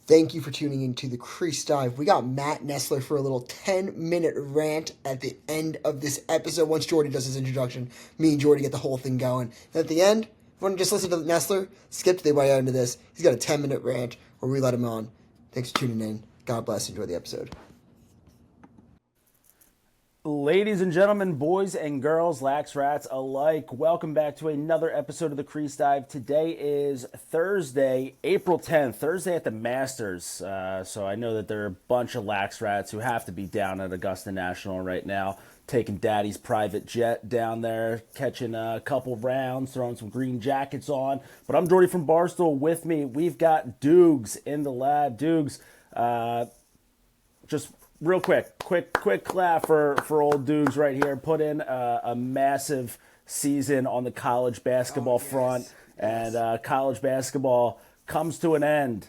Thank you for tuning into the Crease Dive. We got Matt Nessler for a little 10-minute rant at the end of this episode. Once Jordy does his introduction, me and Jordy get the whole thing going. And at the end, if you want to just listen to Nessler, skip to the way out into this. He's got a 10-minute rant where we let him on. Thanks for tuning in. God bless. Enjoy the episode. Ladies and gentlemen, boys and girls, lax rats alike, welcome back to another episode of the Crease Dive. Today is Thursday, April 10th, Thursday at the Masters. So I know that there are a bunch of lax rats who have to be down at Augusta National right now, taking daddy's private jet down there, catching a couple rounds, throwing some green jackets on. But I'm Jordy from Barstool. With me, we've got Dukes in the lab. Dukes, just real quick clap for old Dukes right here. Put in a massive season on the college basketball front, and college basketball comes to an end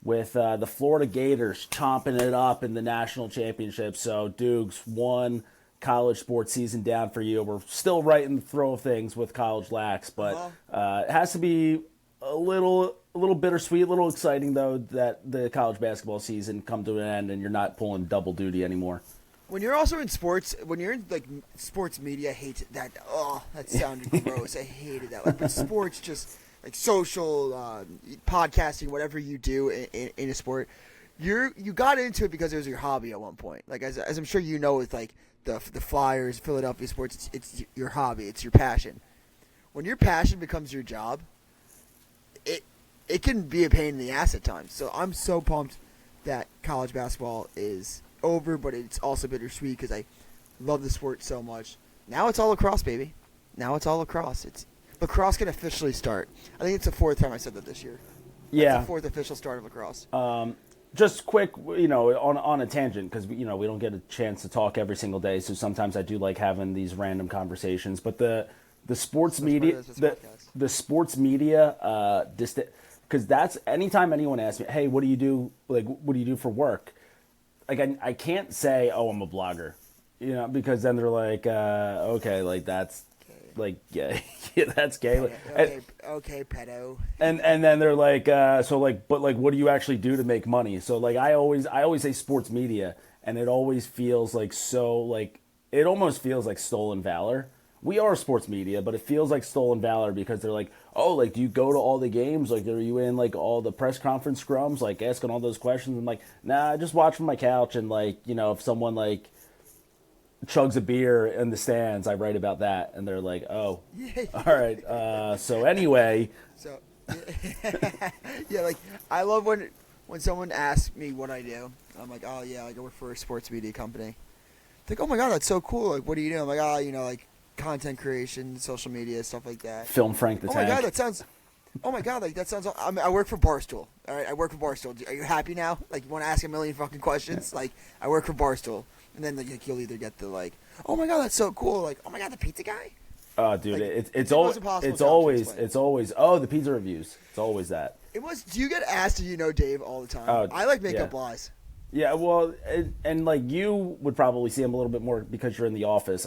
with the Florida Gators chomping it up in the national championship. So Dukes, one college sports season down for you. We're still right in the throw of things with college lax, but it has to be a little bittersweet, a little exciting, though, that the college basketball season come to an end and you're not pulling double duty anymore. When you're also in sports, when you're in, like, sports media, I hate that. Oh, that sounded gross. I hated that. Like, but sports, just, like, social, podcasting, whatever you do in a sport, you got into it because it was your hobby at one point. Like, as I'm sure you know, with, like, the Flyers, Philadelphia sports, it's your hobby. It's your passion. When your passion becomes your job, it can be a pain in the ass at times. So I'm so pumped that college basketball is over, but it's also bittersweet because I love the sport so much. Now it's all lacrosse, baby. Now it's all lacrosse. Lacrosse can officially start. I think it's the fourth time I said that this year. Yeah. It's the fourth official start of lacrosse. Just quick, on a tangent, because we don't get a chance to talk every single day, so sometimes I do like having these random conversations. But the sports media, the sports media, because that's anytime anyone asks me, hey, what do you do? Like, what do you do for work? Like, I can't say, oh, I'm a blogger, because then they're like, okay, like that's like gay, yeah, that's gay. Okay, pedo. And then they're like, so like, but like, what do you actually do to make money? So like, I always say sports media, and it always feels like it almost feels like stolen valor. We are sports media, but it feels like stolen valor because they're like, oh, like, do you go to all the games? Like, are you in, like, all the press conference scrums, like, asking all those questions? I'm like, nah, I just watch from my couch, and, like, if someone, like, chugs a beer in the stands, I write about that. And they're like, oh, all right. So anyway. So, yeah, like, I love when someone asks me what I do. I'm like, oh, yeah, like, I work for a sports media company. It's like, oh, my God, that's so cool. Like, what do you do? I'm like, oh, like, content creation, social media, stuff like that. Film Frank the Tank. Oh my God, that sounds. Oh my God, like that sounds. I work for Barstool. All right, I work for Barstool. Are you happy now? Like, you want to ask a million fucking questions? Like, I work for Barstool, and then like you'll either get the like, oh my God, that's so cool. Like, oh my God, the pizza guy. Oh, dude, like, it's always the pizza reviews. It's always that. It was. Do you get asked? Do you know Dave all the time? Oh, I like make yeah. up lies. Yeah, well, and like you would probably see him a little bit more because you're in the office.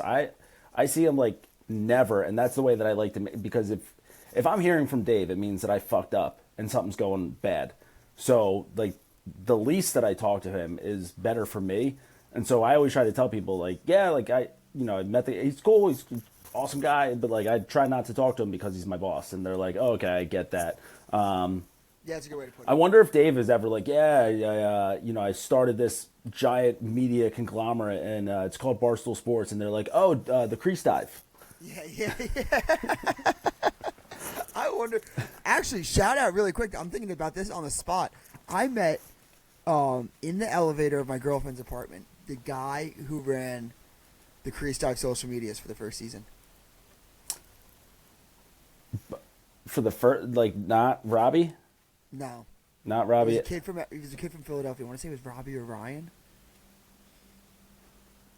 I see him like never, and that's the way that I like to make, because if I'm hearing from Dave, it means that I fucked up and something's going bad. So like the least that I talk to him is better for me, and so I always try to tell people like, yeah, like I met he's cool, he's an awesome guy, but like I try not to talk to him because he's my boss, and they're like, oh, okay, I get that. Yeah, it's a good way to put it. I wonder if Dave is ever like, I started this giant media conglomerate, and it's called Barstool Sports, and they're like, oh, the Crease Dive. Yeah. I wonder. Actually, shout out really quick. I'm thinking about this on the spot. I met in the elevator of my girlfriend's apartment the guy who ran the Crease Dive social medias for the first season. For the first, like, not Robbie? No. Not Robbie. He was a kid from Philadelphia. I want to say it was Robbie or Ryan.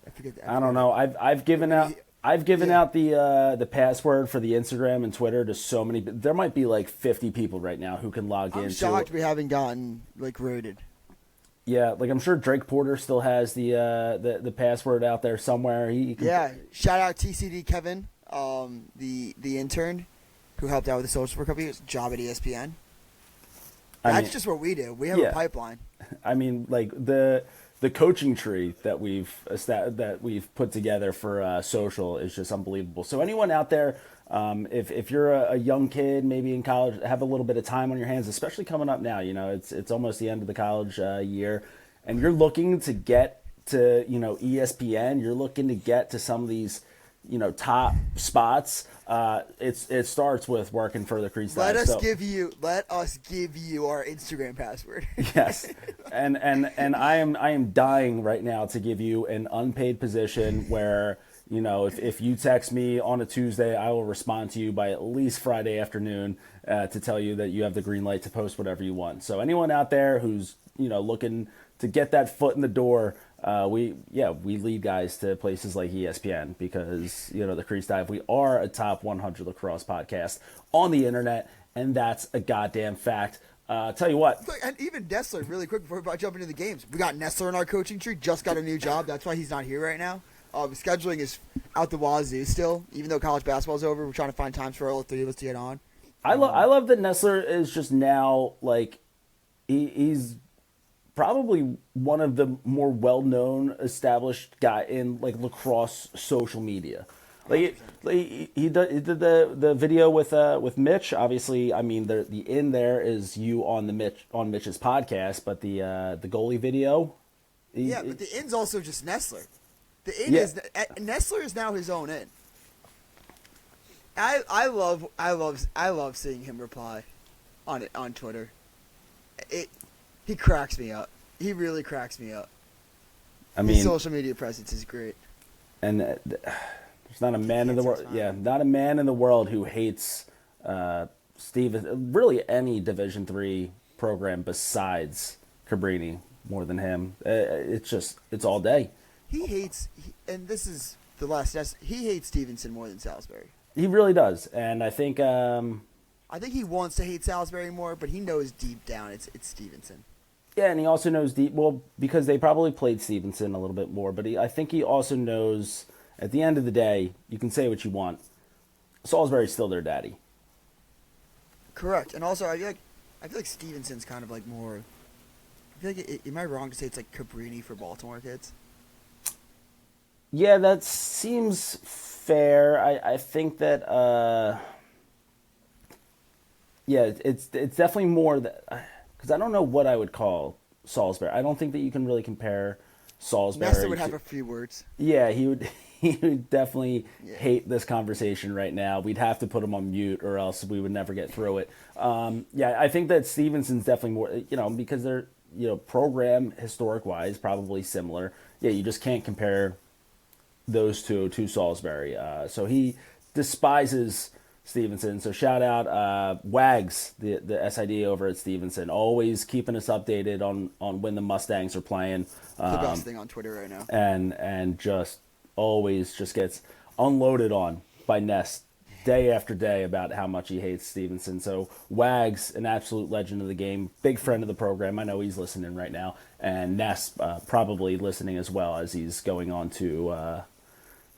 I forget. I don't know. I've given out the password for the Instagram and Twitter to so many. There might be like 50 people right now who can log in. I'm shocked we haven't gotten like raided. Yeah, like I'm sure Drake Porter still has the password out there somewhere. He can... Yeah, shout out TCD Kevin, the intern who helped out with the social for a couple years, job at ESPN. That's just what we do. We have a pipeline. I mean, like the coaching tree that we've put together for social is just unbelievable. So anyone out there, if you're a young kid, maybe in college, have a little bit of time on your hands, especially coming up now. You know, it's almost the end of the college year, and you're looking to get to ESPN. You're looking to get to some of these top spots. It starts with working for the Crease. Let us give you our Instagram password. Yes, and I am dying right now to give you an unpaid position where if you text me on a Tuesday, I will respond to you by at least Friday afternoon to tell you that you have the green light to post whatever you want. So anyone out there who's looking to get that foot in the door. We lead guys to places like ESPN because, the Crease Dive, we are a top 100 lacrosse podcast on the internet, and that's a goddamn fact. Tell you what. And even Nestler, really quick before we jump into the games, we got Nestler in our coaching tree, just got a new job. That's why he's not here right now. Scheduling is out the wazoo still, even though college basketball's over. We're trying to find times for all three of us to get on. I love that Nestler is just now, like, he's probably one of the more well-known established guy in like lacrosse social media. Like he did the video with Mitch. Obviously, I mean the in there is you on Mitch's podcast, but the goalie video. But the in's also just Nestler. The in is Nestler is now his own in. I love seeing him reply on Twitter. He cracks me up. He really cracks me up. I mean, his social media presence is great. And there's not a man in the world. Yeah, not a man in the world who hates really any Division III program besides Cabrini more than him. It's all day. He hates, and this is the last test. He hates Stevenson more than Salisbury. He really does, and I think. I think he wants to hate Salisbury more, but he knows deep down it's Stevenson. Yeah, and he also knows because they probably played Stevenson a little bit more, but I think he also knows at the end of the day, you can say what you want. Salisbury's still their daddy. Correct, and also I feel like Stevenson's kind of like more. I feel like am I wrong to say it's like Cabrini for Baltimore kids? Yeah, that seems fair. I think that. Yeah, it's definitely more that because I don't know what I would call Salisbury. I don't think that you can really compare Salisbury. Nesta would have a few words. Yeah, he would definitely hate this conversation right now. We'd have to put him on mute, or else we would never get through it. I think that Stevenson's definitely more, because they're program historic wise probably similar. Yeah, you just can't compare those two to Salisbury. So he despises Stevenson. So shout out Wags, the SID over at Stevenson, always keeping us updated on when the Mustangs are playing. The best thing on Twitter right now. And just always just gets unloaded on by Ness day after day about how much he hates Stevenson. So Wags, an absolute legend of the game, big friend of the program. I know he's listening right now. And Ness probably listening as well as he's going on to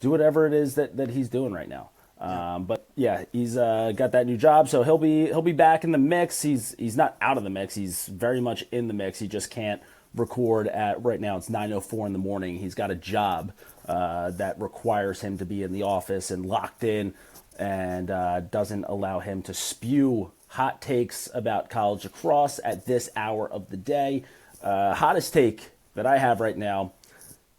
do whatever it is that he's doing right now. But yeah, he's got that new job, so he'll be back in the mix. He's not out of the mix. He's very much in the mix. He just can't record at right now. It's 9:04 in the morning. He's got a job that requires him to be in the office and locked in, and doesn't allow him to spew hot takes about college lacrosse at this hour of the day. Hottest take that I have right now: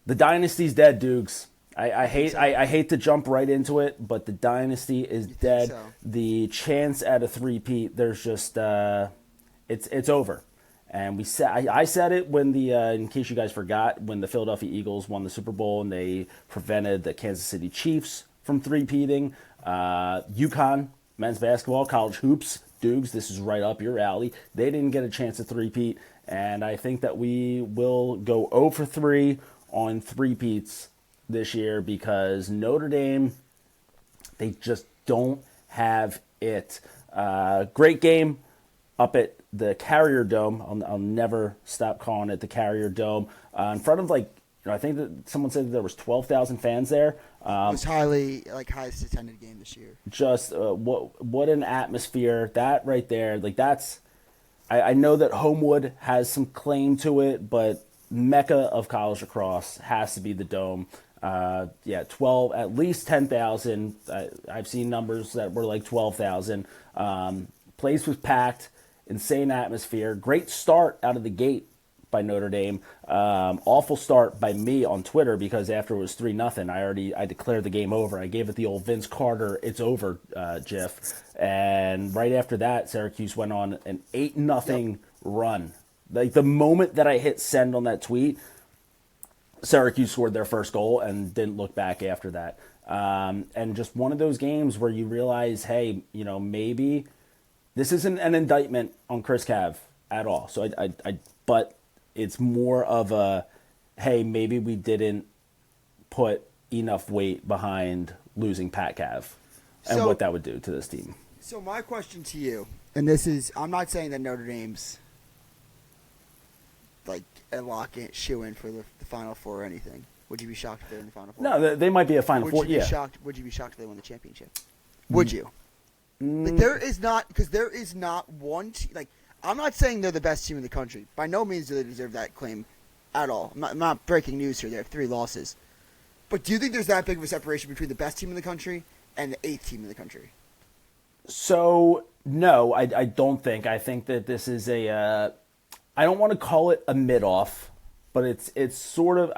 the dynasty's dead, Dukes. I hate to jump right into it, but the dynasty is dead. So? The chance at a three-peat, there's just it's over. And I said it when in case you guys forgot, when the Philadelphia Eagles won the Super Bowl and they prevented the Kansas City Chiefs from three-peating. UConn men's basketball, college hoops, Dukes, this is right up your alley. They didn't get a chance to three-peat, and I think that we will go 0 for 3 on three-peats this year because Notre Dame, they just don't have it. Great game up at the Carrier Dome. I'll never stop calling it the Carrier Dome. In front of I think that someone said that there was 12,000 fans there. It was highest attended game this year. Just what an atmosphere that right there. I know that Homewood has some claim to it, but mecca of college lacrosse has to be the Dome. 12, at least 10,000. I've seen numbers that were like 12,000. Place was packed, insane atmosphere. Great start out of the gate by Notre Dame. Awful start by me on Twitter because after it was 3-0, I declared the game over. I gave it the old Vince Carter "it's over" gif, and right after that, Syracuse went on an 8-0 run. Like the moment that I hit send on that tweet, Syracuse scored their first goal and didn't look back after that. And just one of those games where you realize, hey, maybe this isn't an indictment on Chris Cav at all. So but it's more of a, hey, maybe we didn't put enough weight behind losing Pat Cav and what that would do to this team. So my question to you, and this is, I'm not saying that Notre Dame's like a lock-in shoe-in for the Final Four or anything. Would you be shocked if they're in the Final Four? No, they might be a Final Four. Would you be shocked if they won the championship? Would you? Like, there is not one like. I'm not saying they're the best team in the country. By no means do they deserve that claim at all. I'm not breaking news here. They have 3 losses. But do you think there's that big of a separation between the best team in the country and the 8th team in the country? So, no, I don't think. I think that this is a I don't want to call it a mid-off, but it's sort of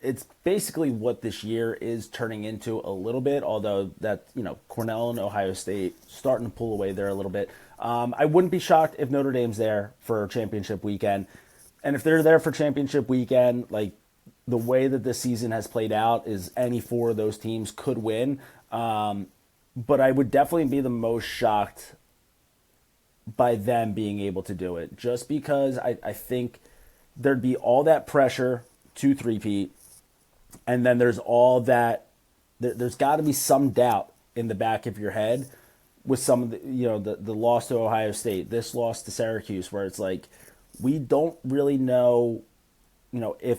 it's basically what this year is turning into a little bit, although that, Cornell and Ohio State starting to pull away there a little bit. I wouldn't be shocked if Notre Dame's there for championship weekend. And if they're there for championship weekend, like the way that this season has played out is any 4 of those teams could win. But I would definitely be the most shocked by them being able to do it, just because I think there'd be all that pressure to three-peat, and then there's all that there's got to be some doubt in the back of your head with some of the loss to Ohio State, this loss to Syracuse, where it's like we don't really know, if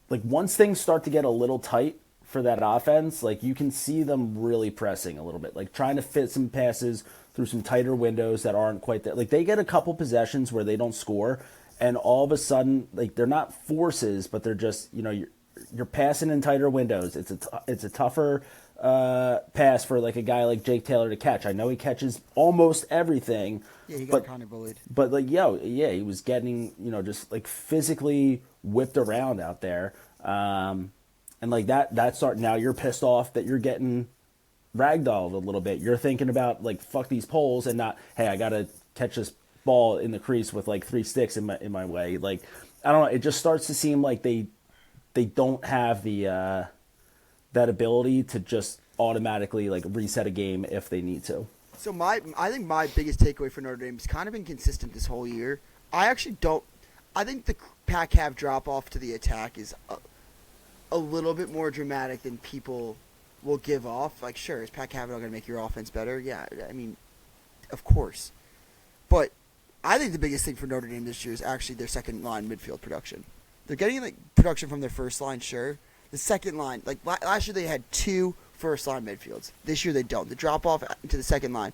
like once things start to get a little tight for that offense, like you can see them really pressing a little bit, like trying to fit some passes through some tighter windows that aren't quite there. Like they get a couple possessions where they don't score, and all of a sudden, like they're not forces, but they're just you're passing in tighter windows. It's a tougher pass for like a guy like Jake Taylor to catch. I know he catches almost everything. Yeah, he got kind of bullied. But like he was getting just like physically whipped around out there. And like that start, now you're pissed off that you're getting ragdolled a little bit. You're thinking about like fuck these poles and not, hey, I gotta catch this ball in the crease with like 3 sticks in my way. Like I don't know, it just starts to seem like they don't have the that ability to just automatically like reset a game if they need to. So I think my biggest takeaway for Notre Dame has kind of been consistent this whole year. I think the Pac-Cav drop-off to the attack is a little bit more dramatic than people will give off. Like, sure, is Pac-Cav going to make your offense better? Yeah, I mean, of course. But I think the biggest thing for Notre Dame this year is actually their second-line midfield production. They're getting like production from their first line, sure. The second line, like last year they had 2 first-line midfields. This year they don't. The drop-off into the second line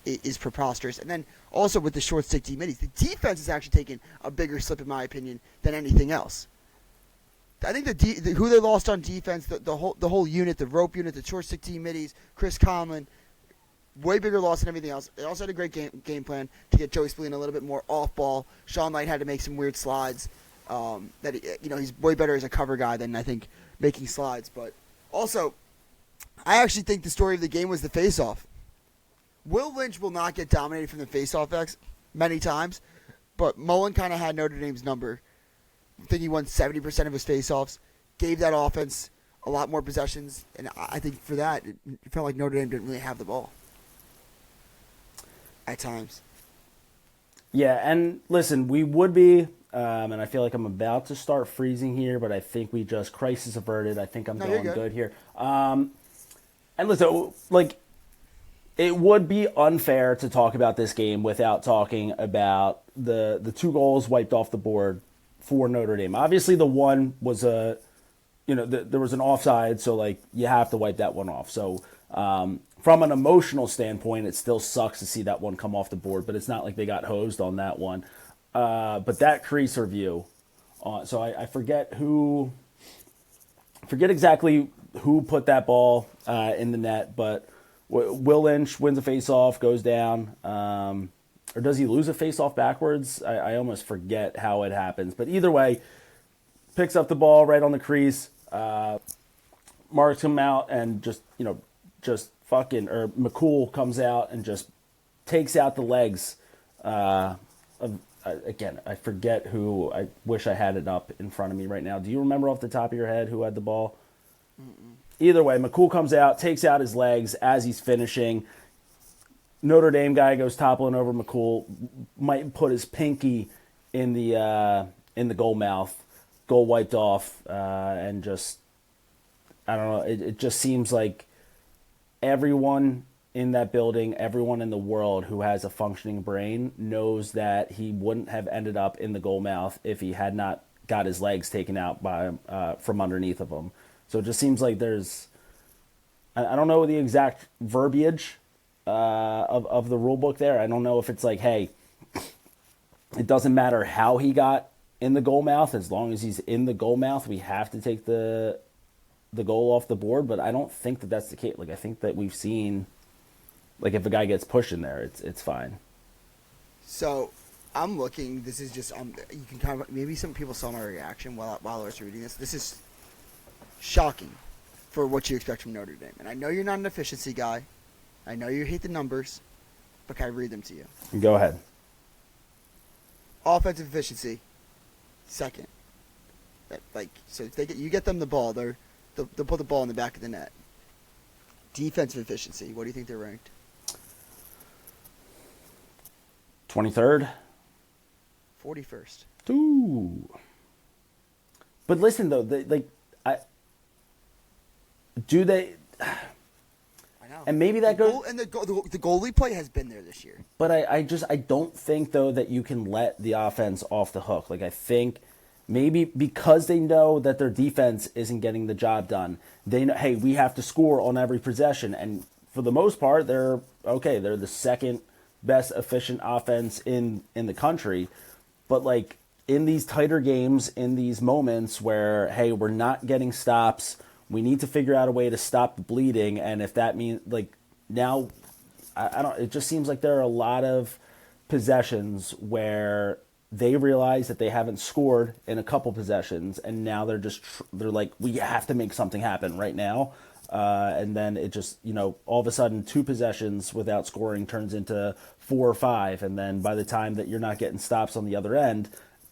is preposterous. And then also with the short-stick D-middies, the defense has actually taken a bigger slip, in my opinion, than anything else. I think who they lost on defense, the whole unit, the rope unit, the short-stick D-middies, Chris Conlon, way bigger loss than everything else. They also had a great game plan to get Joey Spillane a little bit more off-ball. Sean Light had to make some weird slides. He's way better as a cover guy than I think making slides. But also, I actually think the story of the game was the face-off. Will Lynch will not get dominated from the face-off X many times, but Mullen kind of had Notre Dame's number. I think he won 70% of his face-offs, gave that offense a lot more possessions, and I think for that, it felt like Notre Dame didn't really have the ball at times. Yeah, and listen, we would be, and I feel like I'm about to start freezing here, but I think we just crisis averted. I think I'm going good here. And listen, like, it would be unfair to talk about this game without talking about the 2 goals wiped off the board for Notre Dame. Obviously, the one was there was an offside, so like you have to wipe that one off. So from an emotional standpoint, it still sucks to see that one come off the board, but it's not like they got hosed on that one. But that Crease review, so I forget exactly who put that ball in the net, but Will Lynch wins a face-off, goes down. Or does he lose a face-off backwards? I almost forget how it happens. But either way, picks up the ball right on the crease, marks him out, and just McCool comes out and just takes out the legs again, I forget who. I wish I had it up in front of me right now. Do you remember off the top of your head who had the ball? Mm-mm. Either way, McCool comes out, takes out his legs as he's finishing. Notre Dame guy goes toppling over McCool, might put his pinky in the goal mouth, goal wiped off, and just, I don't know, it just seems like everyone in that building, everyone in the world who has a functioning brain knows that he wouldn't have ended up in the goal mouth if he had not got his legs taken out by from underneath of him. So it just seems like there's, I don't know the exact verbiage of the rule book there. I don't know if it's like, hey, it doesn't matter how he got in the goal mouth, as long as he's in the goal mouth, we have to take the goal off the board. But I don't think that that's the case. Like, I think that we've seen, like, if a guy gets pushed in there, it's fine. So I'm looking. This is just you can kind of, maybe some people saw my reaction while I was reading this. This is shocking for what you expect from Notre Dame. And I know you're not an efficiency guy. I know you hate the numbers, but can I read them to you? Go ahead. Offensive efficiency, second. So if you get them the ball, they'll put the ball in the back of the net. Defensive efficiency, what do you think they're ranked? 23rd. 41st. Ooh. But listen though, do they? I know. And maybe that goes. The goalie play has been there this year. But I don't think though that you can let the offense off the hook. Like, I think maybe because they know that their defense isn't getting the job done, they know, hey, we have to score on every possession, and for the most part, they're okay. They're the second best efficient offense in the country. But like in these tighter games, in these moments where, hey, we're not getting stops. We need to figure out a way to stop the bleeding, and if that means, like, now, I don't. It just seems like there are a lot of possessions where they realize that they haven't scored in a couple possessions, and now they're like, we have to make something happen right now, and then it just, all of a sudden 2 possessions without scoring turns into 4 or 5, and then by the time that you're not getting stops on the other end,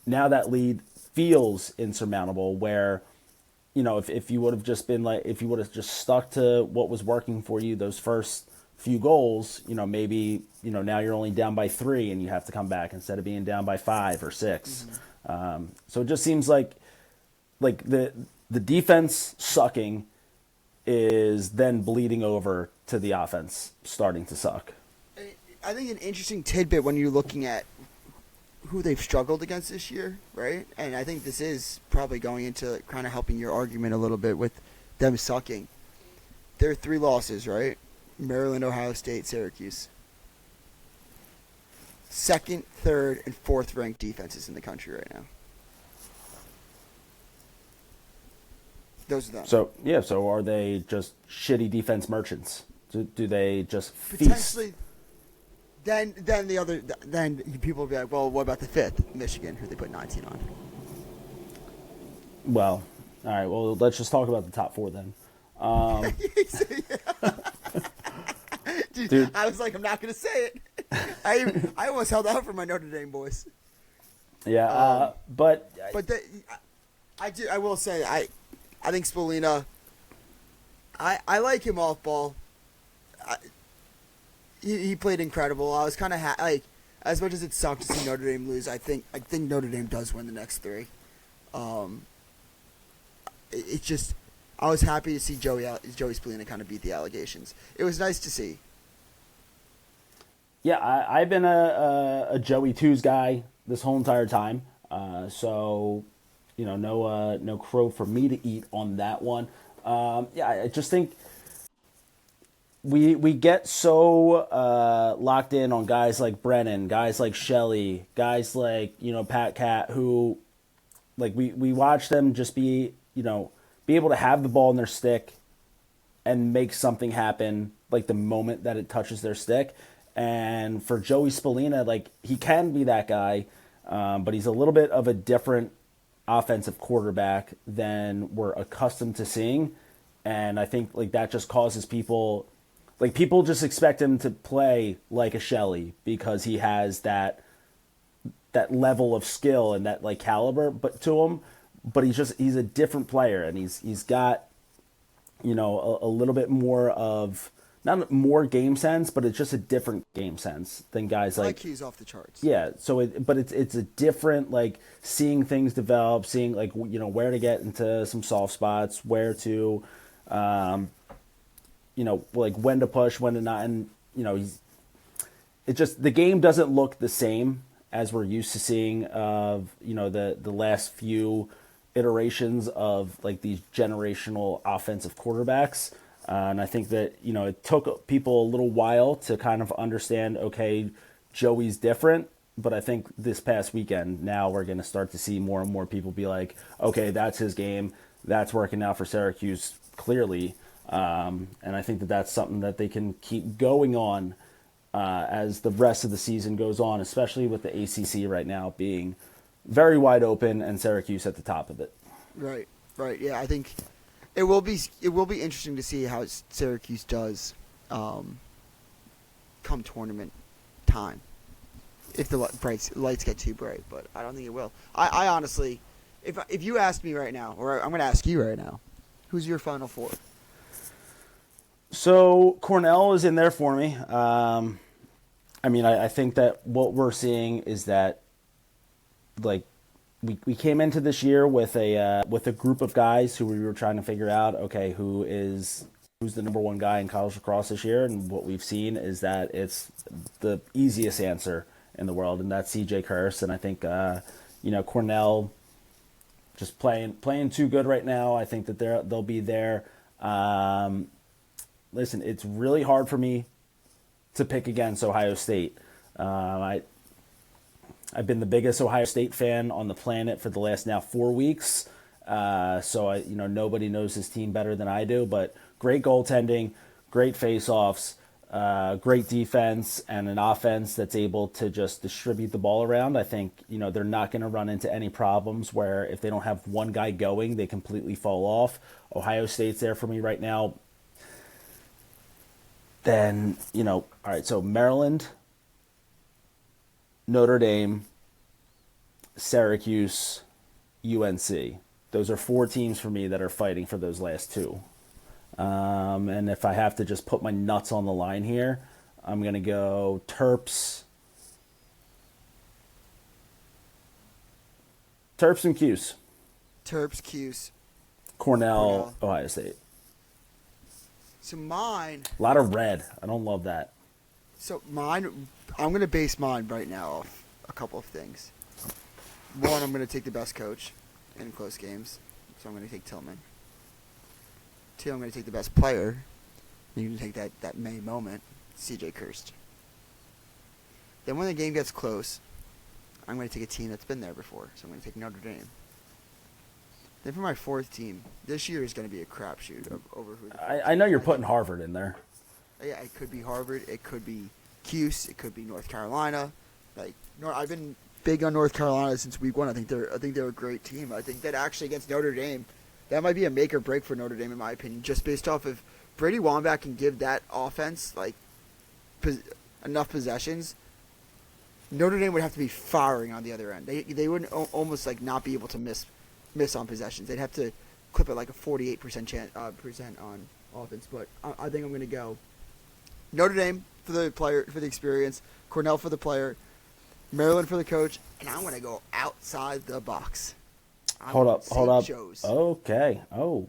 now that lead feels insurmountable. Where, if you would have just been like, if you would have just stuck to what was working for you those first few goals, maybe, now you're only down by 3 and you have to come back instead of being down by 5 or 6. Mm-hmm. So it just seems like the defense sucking is then bleeding over to the offense starting to suck. I think an interesting tidbit when you're looking at who they've struggled against this year, right? And I think this is probably going into kind of helping your argument a little bit with them sucking. There are 3 losses, right? Maryland, Ohio State, Syracuse. 2nd, 3rd, and 4th ranked defenses in the country right now. Those are them. So are they just shitty defense merchants? Do they just feast? Potentially. Then people will be like, well, what about the 5th, Michigan, who they put 19 on? Well, all right. Well, let's just talk about the top 4 then. Dude, I was like, I'm not going to say it. I almost held out for my Notre Dame boys. Yeah, but I will say, I think Spolina, I like him off ball. He played incredible. I was kind of as much as it sucked to see Notre Dame lose, I think Notre Dame does win the next 3. It's just, I was happy to see Joey Spolina kind of beat the allegations. It was nice to see. Yeah, I've been a Joey Twos guy this whole entire time. So, no crow for me to eat on that one. Yeah, I just think we get so locked in on guys like Brennan, guys like Shelley, guys like Pat Cat, who like we watch them just be be able to have the ball in their stick and make something happen like the moment that it touches their stick. And for Joey Spallina, like he can be that guy, but he's a little bit of a different offensive quarterback than we're accustomed to seeing. And I think like that just causes people just expect him to play like a Shelley because he has that level of skill and that like caliber but to him, but he's a different player, and he's got a little bit more of, not more game sense, but it's just a different game sense than guys like he's off the charts. Yeah, so it's a different, like, seeing things develop, seeing like where to get into some soft spots, where to like when to push, when to not, and the game doesn't look the same as we're used to seeing of the last few iterations of like these generational offensive quarterbacks. And I think that, it took people a little while to kind of understand, okay, Joey's different. But I think this past weekend, now we're going to start to see more and more people be like, okay, that's his game. That's working out for Syracuse, clearly. And I think that that's something that they can keep going on as the rest of the season goes on, especially with the ACC right now being very wide open and Syracuse at the top of it. Right. Yeah, I think it will be interesting to see how Syracuse does come tournament time. If the lights get too bright, but I don't think it will. I honestly, if you asked me right now, or I'm going to ask you right now, who's your Final Four? So Cornell is in there for me. I think that what we're seeing is that, like, we came into this year with a group of guys who we were trying to figure out, okay, who's the number one guy in college lacrosse this year, and what we've seen is that it's the easiest answer in the world, and that's CJ Curse. And I think Cornell just playing too good right now. I think that they'll be there. Listen, it's really hard for me to pick against Ohio State. I've been the biggest Ohio State fan on the planet for the last now 4 weeks. So nobody knows this team better than I do. But great goaltending, great face-offs, great defense, and an offense that's able to just distribute the ball around. I think they're not going to run into any problems where if they don't have one guy going, they completely fall off. Ohio State's there for me right now. Then, all right, so Maryland, Notre Dame, Syracuse, UNC. Those are 4 teams for me that are fighting for those last 2. And if I have to just put my nuts on the line here, I'm going to go Terps and Cuse. Terps, Cuse. Cornell, Ohio State. So mine... A lot of red. I don't love that. So mine, I'm going to base mine right now off a couple of things. One, I'm going to take the best coach in close games. So I'm going to take Tillman. 2, I'm going to take the best player. You're going to take that May moment, CJ Kirst. Then when the game gets close, I'm going to take a team that's been there before. So I'm going to take Notre Dame. Then for my 4th team, this year is going to be a crapshoot over who. I know you're putting Harvard in there. Yeah, it could be Harvard. It could be Cuse. It could be North Carolina. I've been big on North Carolina since week 1. I think they're a great team. I think that actually against Notre Dame, that might be a make or break for Notre Dame in my opinion, just based off of Brady Wambach can give that offense enough possessions. Notre Dame would have to be firing on the other end. They wouldn't almost not be able to miss on possessions. They'd have to clip it like a 48% percent on offense. But I think I'm going to go Notre Dame for the player, for the experience, Cornell for the player, Maryland for the coach, and I'm going to go outside the box. Hold up. Okay. Oh,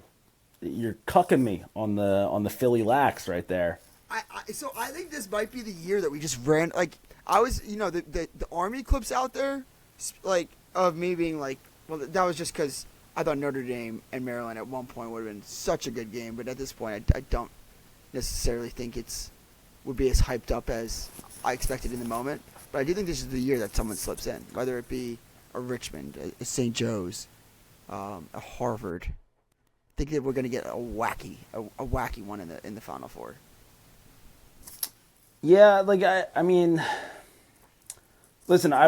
you're cucking me on the Philly Lax right there. So I think this might be the year that we just ran. I was, the Army clips out there, of me being well, that was just because I thought Notre Dame and Maryland at one point would have been such a good game, but at this point, I don't necessarily think would be as hyped up as I expected in the moment. But I do think this is the year that someone slips in, whether it be a Richmond, a St. Joe's, a Harvard. I think that we're going to get a wacky one in the Final Four. Yeah, like I mean, listen, I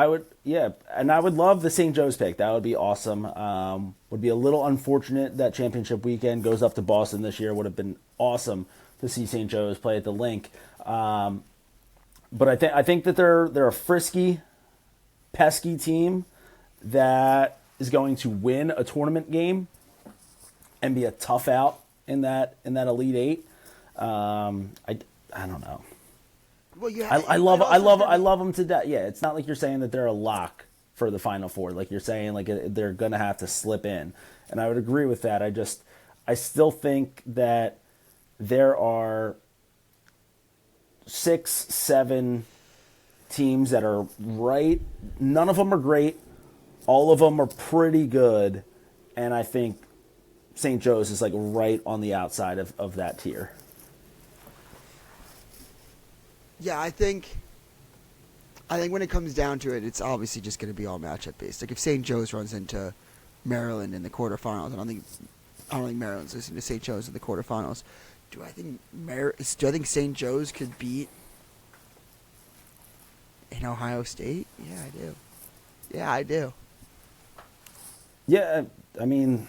would, yeah, and I would love the St. Joe's pick. That would be awesome. Would be a little unfortunate that championship weekend goes up to Boston this year. Would have been awesome to see St. Joe's play at the Link. But I think that they're a frisky, pesky team that is going to win a tournament game and be a tough out in that Elite Eight. I don't know. Well, yeah, I love them to death. Yeah, it's not like you're saying that they're a lock for the Final Four. Like you're saying, like they're gonna have to slip in, and I would agree with that. I still think that there are 6, 7 teams that are right. None of them are great. All of them are pretty good, and I think St. Joe's is like right on the outside of that tier. Yeah, I think when it comes down to it, it's obviously just going to be all matchup based. Like if St. Joe's runs into Maryland in the quarterfinals, I don't think Maryland's losing to St. Joe's in the quarterfinals. Do I think St. Joe's could beat in Ohio State? Yeah, I do. Yeah, I do. Yeah, I mean,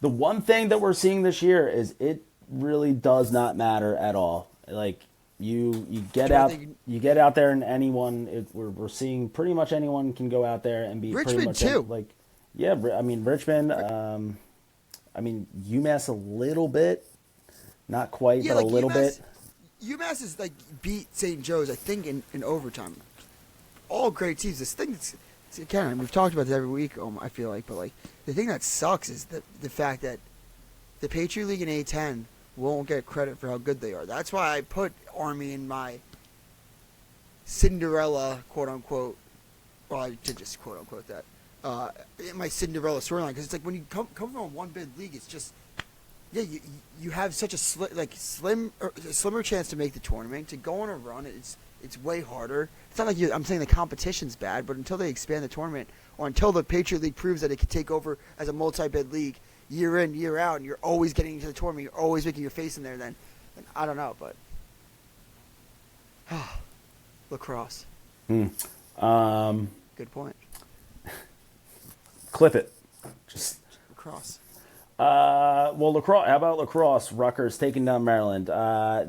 the one thing that we're seeing this year is it really does not matter at all. Like you get out there and anyone. We're seeing pretty much anyone can go out there and beat Richmond pretty much too. Like, yeah, I mean Richmond. I mean UMass a little bit, not quite, but like a little bit. UMass is like beat St. Joe's, I think, in overtime. All great teams. This thing that's again, we've talked about this every week. I feel like, but like the thing that sucks is the fact that the Patriot League in A10 won't get credit for how good they are. That's why I put Army in my Cinderella, quote unquote. Well, I did just quote unquote that. In my Cinderella storyline, because it's like when you come from a one bid league, it's just you have such a slimmer chance to make the tournament. To go on a run, it's way harder. It's not like I'm saying the competition's bad, but until they expand the tournament, or until the Patriot League proves that it can take over as a multi-bid league year in, year out, and you're always getting into the tournament, you're always making your face in there, then I don't know, but lacrosse. Good point. Clip it. Just Lacrosse. well, lacrosse. How about lacrosse? Rutgers taking down Maryland.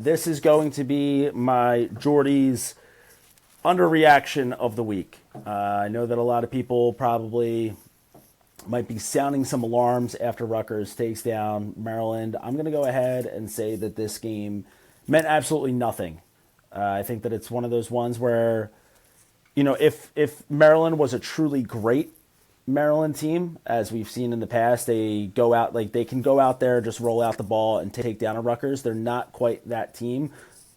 This is going to be my Jordy's underreaction of the week. I know that a lot of people probably might be sounding some alarms after Rutgers takes down Maryland. I'm going to go ahead and say that this game meant absolutely nothing. I think that it's one of those ones where, if Maryland was a truly great Maryland team, as we've seen in the past, they can go out there, just roll out the ball and take down a Rutgers. They're not quite that team.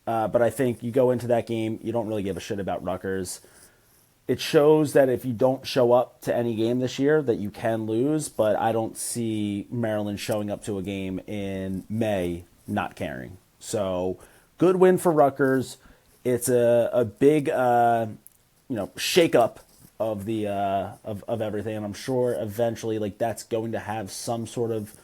But I think you go into that game, you don't really give a shit about Rutgers. It shows that if you don't show up to any game this year, that you can lose. But I don't see Maryland showing up to a game in May not caring. So good win for Rutgers. It's a big shake-up of the of everything, and I'm sure eventually that's going to have some sort of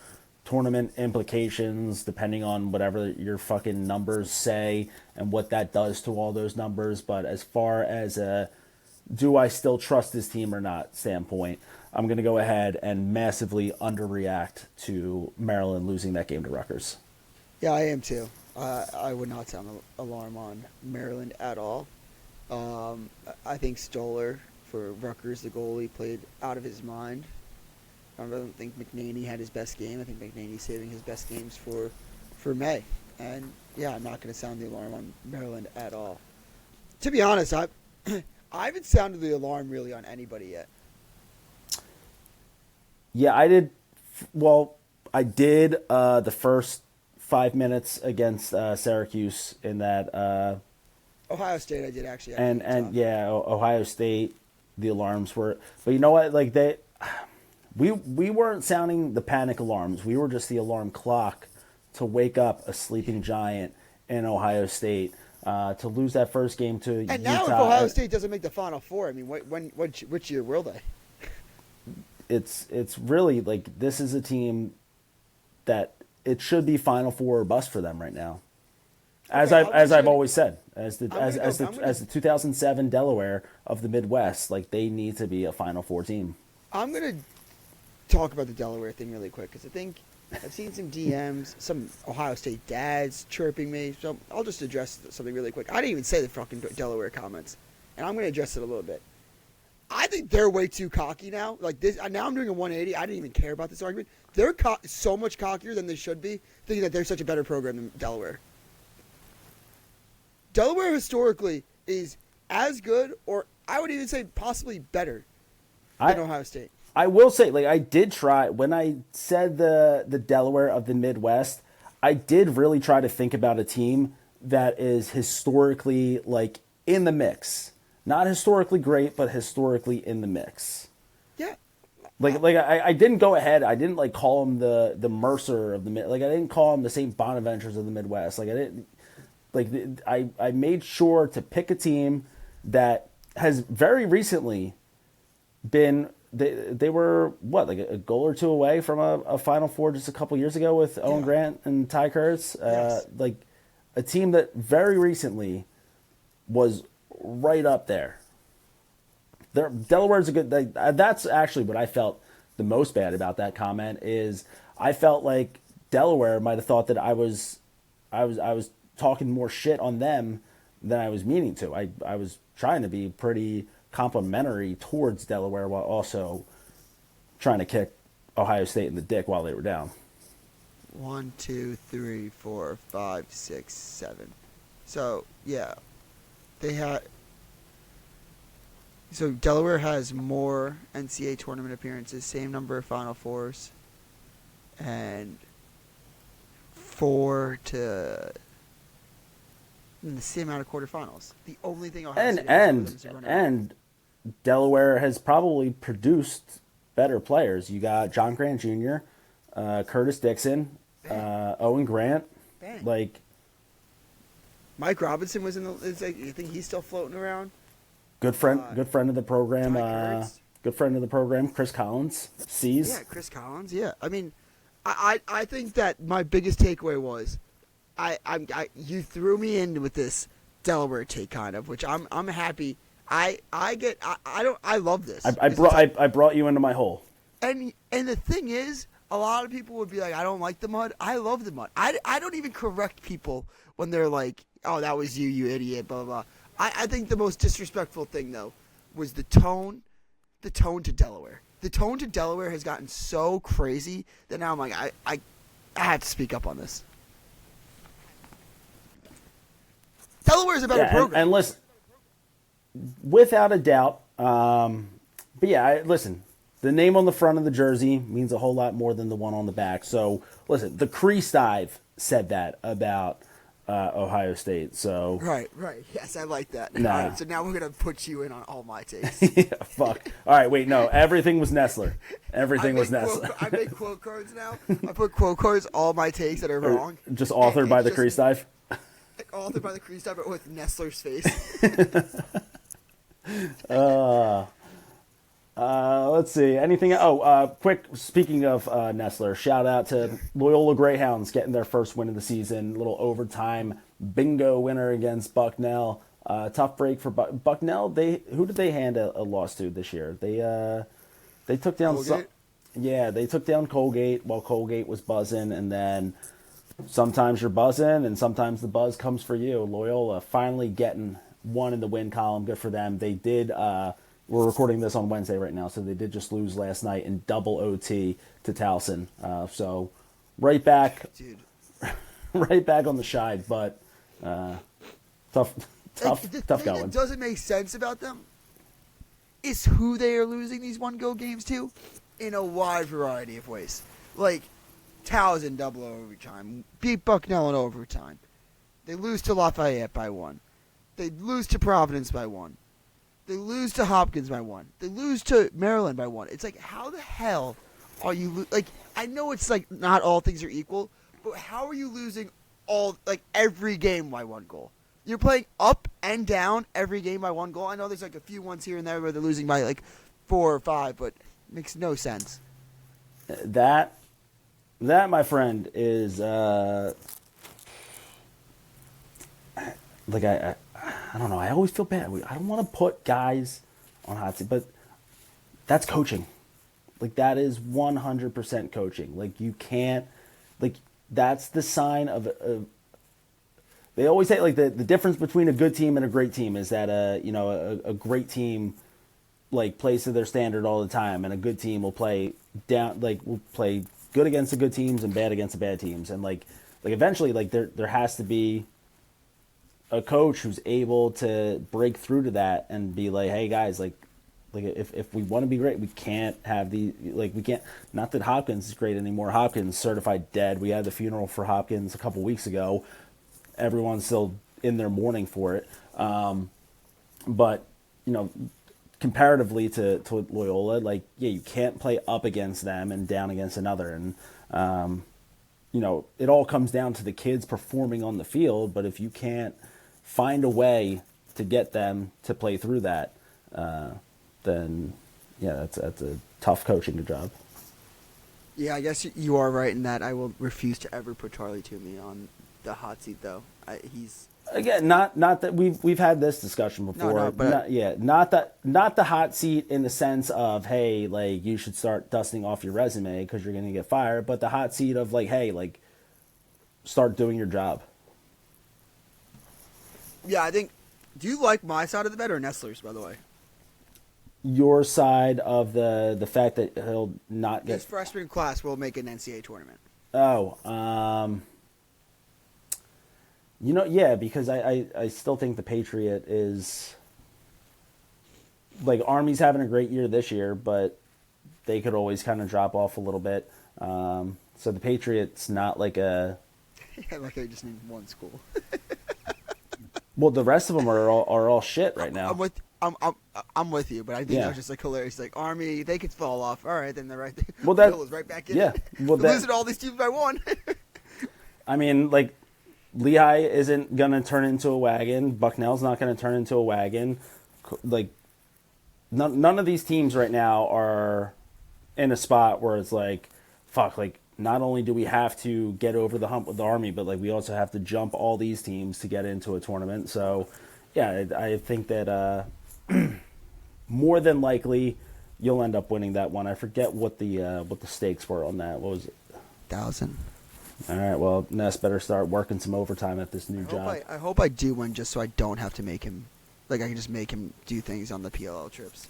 tournament implications depending on whatever your fucking numbers say and what that does to all those numbers. But as far as do I still trust this team or not standpoint, I'm going to go ahead and massively underreact to Maryland losing that game to Rutgers. Yeah, I am too. I would not sound an alarm on Maryland at all. I think Stoller for Rutgers, the goalie, played out of his mind. I don't think McNaney had his best game. I think McNaney's saving his best games for May. And, yeah, I'm not going to sound the alarm on Maryland at all. To be honest, I haven't sounded the alarm really on anybody yet. Yeah, I did. Well, I did the first 5 minutes against Syracuse in that. Ohio State, I did actually. Ohio State, the alarms were. But you know what? We weren't sounding the panic alarms. We were just the alarm clock to wake up a sleeping giant in Ohio State. To lose that first game to Utah. And now if Ohio State doesn't make the Final Four, I mean, which year will they? It's really like this is a team that it should be Final Four or bust for them right now. As I've always said, as the 2007 Delaware of the Midwest, like they need to be a Final Four team. I'm gonna talk about the Delaware thing really quick because I think I've seen some DMs, some Ohio State dads chirping me. So I'll just address something really quick. I didn't even say the fucking Delaware comments, and I'm gonna address it a little bit. I think they're way too cocky now. Like this, now I'm doing a 180. I didn't even care about this argument. They're so much cockier than they should be, thinking that they're such a better program than Delaware. Delaware historically is as good, or I would even say possibly better than Ohio State. I will say, like I did try when I said the Delaware of the Midwest. I did really try to think about a team that is historically like in the mix. Not historically great, but historically in the mix. Yeah. Like I didn't go ahead. I didn't like call them the Mercer of the mid. Like I didn't call them the St. Bonaventures of the Midwest. Like I didn't. Like I made sure to pick a team that has very recently been. They were what, like a goal or two away from a Final Four just a couple years ago with Owen Grant and Ty Kurtz. Yes. Like a team that very recently was right up there. Delaware's a good. That's actually what I felt the most bad about that comment is I felt like Delaware might have thought that I was talking more shit on them than I was meaning to. I was trying to be pretty complimentary towards Delaware while also trying to kick Ohio State in the dick while they were down. 1, 2, 3, 4, 5, 6, 7. So yeah, they had. So Delaware has more NCAA tournament appearances, same number of Final Fours, and 4 to the same amount of quarterfinals. The only thing Ohio State has and Delaware has probably produced better players. You got John Grant Jr., Curtis Dixon, Owen Grant, like Mike Robinson was in the. You think he's still floating around? Good friend of the program. Good friend of the program, Chris Collins. C's. Yeah, Chris Collins. Yeah, I mean, I think that my biggest takeaway was, you threw me in with this Delaware take kind of, which I'm happy. I love this. I brought you into my hole. And the thing is, a lot of people would be like, I don't like the mud. I love the mud. I don't even correct people when they're like, oh, that was you idiot, blah, blah, blah. I think the most disrespectful thing, though, was the tone to Delaware. The tone to Delaware has gotten so crazy that now I'm like, I have to speak up on this. Delaware's a better program. And listen, without a doubt, but yeah, listen, the name on the front of the jersey means a whole lot more than the one on the back. So, listen, the Crease dive said that about Ohio State. So right, yes, I like that. Nah. All right, so now we're gonna put you in on all my takes. Yeah, fuck. All right, wait, no, everything was Nestler. Everything was Nestler. I make quote cards now. I put quote cards, all my takes that are wrong. Just authored by the Crease dive. Authored by the Crease dive, but with Nestler's face. Let's see. Anything? Quick. Speaking of Nestler, shout out to Loyola Greyhounds getting their first win of the season. Little overtime bingo winner against Bucknell. Tough break for Bucknell. Who did they hand a loss to this year? They took down. They took down Colgate while Colgate was buzzing, and then sometimes you're buzzing, and sometimes the buzz comes for you. Loyola finally getting one in the win column. Good for them. They did. We're recording this on Wednesday right now, so they did just lose last night in double OT to Towson. So right back, dude. Right back on the shide, but tough going. going. What doesn't make sense about them is who they are losing these one-go games to in a wide variety of ways. Like, Towson double overtime, beat Bucknell in overtime. They lose to Lafayette by 1. They lose to Providence by 1. They lose to Hopkins by 1. They lose to Maryland by 1. It's like, how the hell are you like? I know it's like not all things are equal, But how are you losing every game by one goal? You're playing up and down every game by one goal. I know there's like a few ones here and there where they're losing by like 4 or 5, but it makes no sense. That, my friend, is like I don't know. I always feel bad. I don't want to put guys on hot seat, but that's coaching. Like that is 100% coaching. Like you can't, like that's the sign of. They always say like the difference between a good team and a great team is that a great team like plays to their standard all the time, and a good team will play down, like will play good against the good teams and bad against the bad teams, and like eventually like there has to be a coach who's able to break through to that and be like, hey guys, like if we want to be great, we can't have we can't. Not that Hopkins is great anymore. Hopkins certified dead. We had the funeral for Hopkins a couple weeks ago. Everyone's still in their mourning for it, but comparatively to Loyola, like you can't play up against them and down against another, and it all comes down to the kids performing on the field. But if you can't find a way to get them to play through that, then that's a tough coaching job. Yeah, I guess you are right in that. I will refuse to ever put Charlie Toomey on the hot seat, though. He's again not that we've had this discussion before. No, but not the hot seat in the sense of, hey, like you should start dusting off your resume because you're going to get fired, but the hot seat of like, hey, like start doing your job. Yeah, I think. Do you like my side of the bet or Nestler's, by the way? Your side of the fact that he'll not get this freshman class will make an NCAA tournament. Yeah, because I still think the Patriot is like Army's having a great year this year, but they could always kind of drop off a little bit. So the Patriot's not like a. Yeah, like I just need one school. Well, the rest of them are all shit right now. I'm with you, but I think that was just like hilarious. Like Army, they could fall off. All right, then they're right. Well, that Bill is right back in. Yeah, well, they're losing all these teams by one. I mean, like Lehigh isn't gonna turn into a wagon. Bucknell's not gonna turn into a wagon. Like none of these teams right now are in a spot where it's like, fuck. Like not only do we have to get over the hump with the Army, but like we also have to jump all these teams to get into a tournament. So, yeah, I think that more than likely you'll end up winning that one. I forget what the stakes were on that. What was it? 1,000. All right. Well, Ness better start working some overtime at this new job. I hope I do win, just so I don't have to make him. Like I can just make him do things on the PLL trips.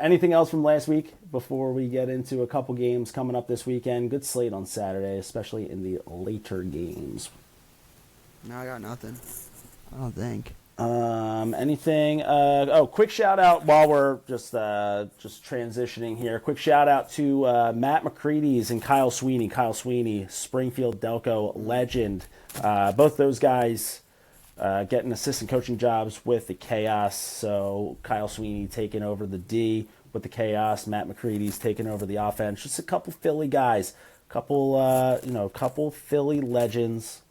Anything else from last week before we get into a couple games coming up this weekend? Good slate on Saturday, especially in the later games. No, I got nothing. I don't think. Anything? Quick shout out while we're just transitioning here. Quick shout out to Matt McCready's and Kyle Sweeney. Kyle Sweeney, Springfield Delco legend. Both those guys getting assistant coaching jobs with the Chaos. So Kyle Sweeney taking over the D with the Chaos. Matt McCready's taking over the offense. Just a couple Philly guys, couple Philly legends.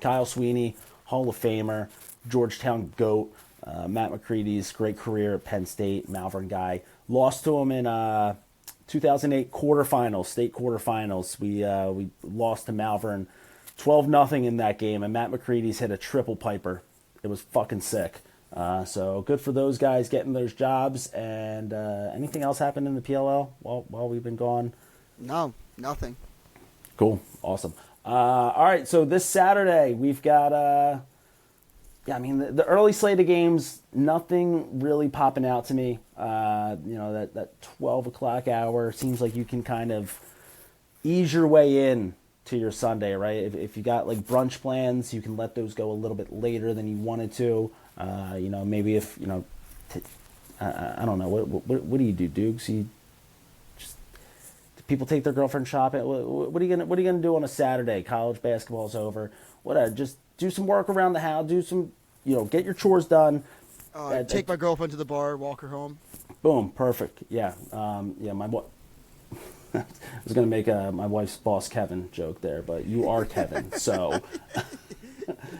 Kyle Sweeney, Hall of Famer, Georgetown GOAT. Matt McCready's great career at Penn State, Malvern guy. Lost to him in 2008 quarterfinals, state quarterfinals. We lost to Malvern 12-0 in that game, and Matt McCready's hit a triple piper. It was fucking sick. So good for those guys getting those jobs. And anything else happened in the PLL while we've been gone? No, nothing. Cool, awesome. All right, so this Saturday we've got the early slate of games, nothing really popping out to me. That 12 o'clock hour seems like you can kind of ease your way in to your Sunday, right? If you got like brunch plans, you can let those go a little bit later than you wanted to. Maybe if I don't know, what do you do, Dukes? You just people take their girlfriend shopping. What are you gonna do on a Saturday? College basketball's over. Whatever, just do some work around the house. Do some, get your chores done. Take my girlfriend to the bar, walk her home. Boom, perfect. Yeah, my I was going to make my wife's boss Kevin joke there, but you are Kevin. So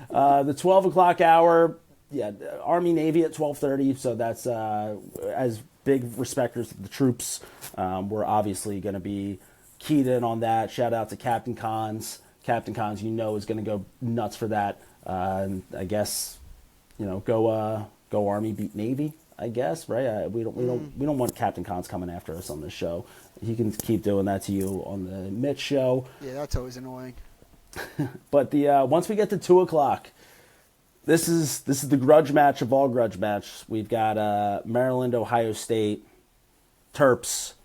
the 12 o'clock hour, yeah, Army Navy at 12:30. So that's as big respecters of the troops. We're obviously going to be keyed in on that. Shout out to Captain Cons. Captain Cons, is going to go nuts for that. I guess, go Army beat Navy. I guess, right? We don't want Captain Cons coming after us on this show. He can keep doing that to you on the Mitch show. Yeah, that's always annoying. But the once we get to 2 o'clock, this is the grudge match of all grudge matches. We've got Maryland, Ohio State, Terps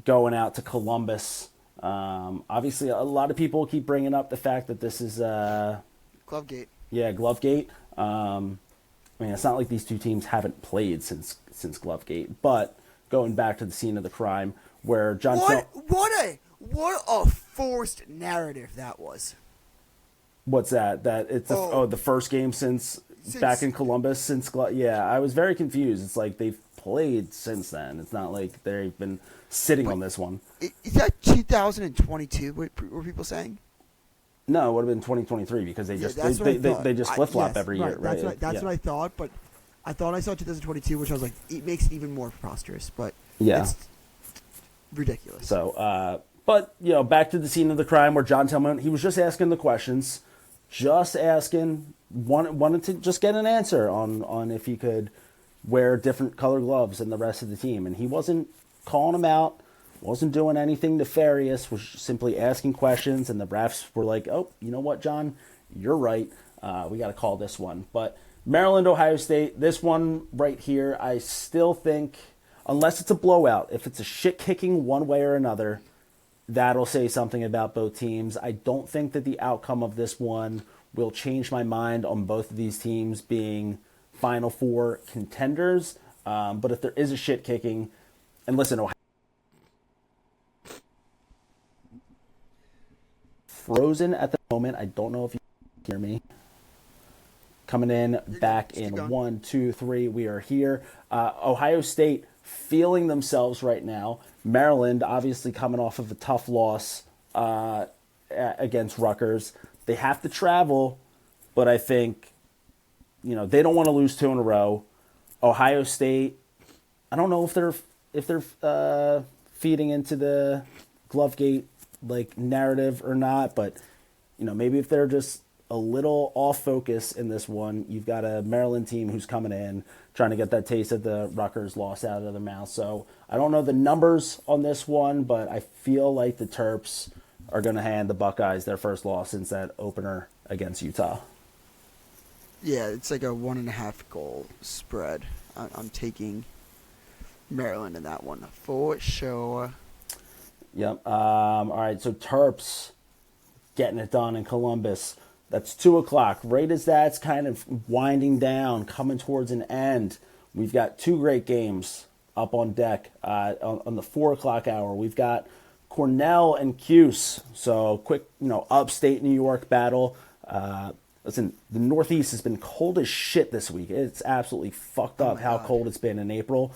going out to Columbus. Obviously, a lot of people keep bringing up the fact that this is Glovegate. Yeah, Glovegate. I mean, it's not like these two teams haven't played since Glovegate, but going back to the scene of the crime where John What a forced narrative that was. What's that? That it's the first game since back in Columbus yeah, I was very confused. It's like they've played since then. It's not like they've been sitting on this one. Is that 2022? Were people saying? No, it would have been 2023 because they just they just flip flop every year, right? That's what I thought, but I thought I saw 2022, which I was like, it makes it even more preposterous. But yeah, it's ridiculous. So, but back to the scene of the crime where John Tillman, he was just asking the questions, wanted to just get an answer on if he could wear different color gloves than the rest of the team, and he wasn't calling them out. Wasn't doing anything nefarious, was simply asking questions, and the refs were like, oh, you know what, John? You're right. We got to call this one. But Maryland, Ohio State, this one right here, I still think, unless it's a blowout, if it's a shit-kicking one way or another, that'll say something about both teams. I don't think that the outcome of this one will change my mind on both of these teams being Final Four contenders. But if there is a shit-kicking, and listen, Ohio frozen at the moment. I don't know if you can hear me. Coming in back in 1, 2, 3. We are here. Ohio State feeling themselves right now. Maryland obviously coming off of a tough loss against Rutgers. They have to travel, but I think they don't want to lose 2 in a row. Ohio State, I don't know if they're feeding into the Glovegate narrative or not, but maybe if they're just a little off focus in this one, you've got a Maryland team who's coming in trying to get that taste of the Rutgers loss out of their mouth. So I don't know the numbers on this one, but I feel like the Terps are going to hand the Buckeyes their first loss since that opener against Utah. Yeah, it's like a 1.5 goal spread. I'm taking Maryland in that one for sure. Yep. All right, so Terps getting it done in Columbus. That's 2 o'clock. Right as that's kind of winding down, coming towards an end, we've got 2 great games up on deck. On the 4 o'clock hour, we've got Cornell and Cuse. So quick, upstate New York battle. Listen, the Northeast has been cold as shit this week. It's absolutely fucked up how cold it's been in April.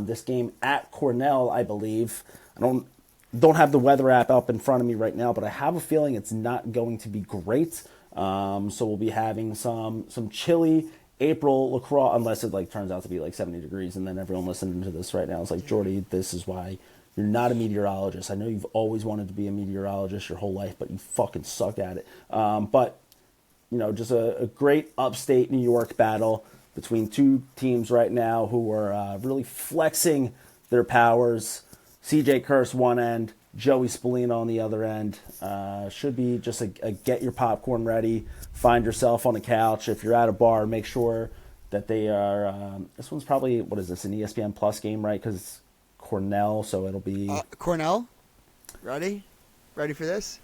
This game at Cornell, I believe. I don't have the weather app up in front of me right now, but I have a feeling it's not going to be great. So we'll be having some chilly April lacrosse, unless it turns out to be 70 degrees, and then everyone listening to this right now is like, Jordy, this is why you're not a meteorologist. I know you've always wanted to be a meteorologist your whole life, but you fucking suck at it. But just a great upstate New York battle between 2 teams right now who are really flexing their powers. CJ Curse one end, Joey Spallina on the other end. Should be just a get your popcorn ready, find yourself on a couch. If you're at a bar, make sure that they are. This one's probably, what is this, an ESPN Plus game, right? Because it's Cornell, so it'll be. Cornell? Ready for this?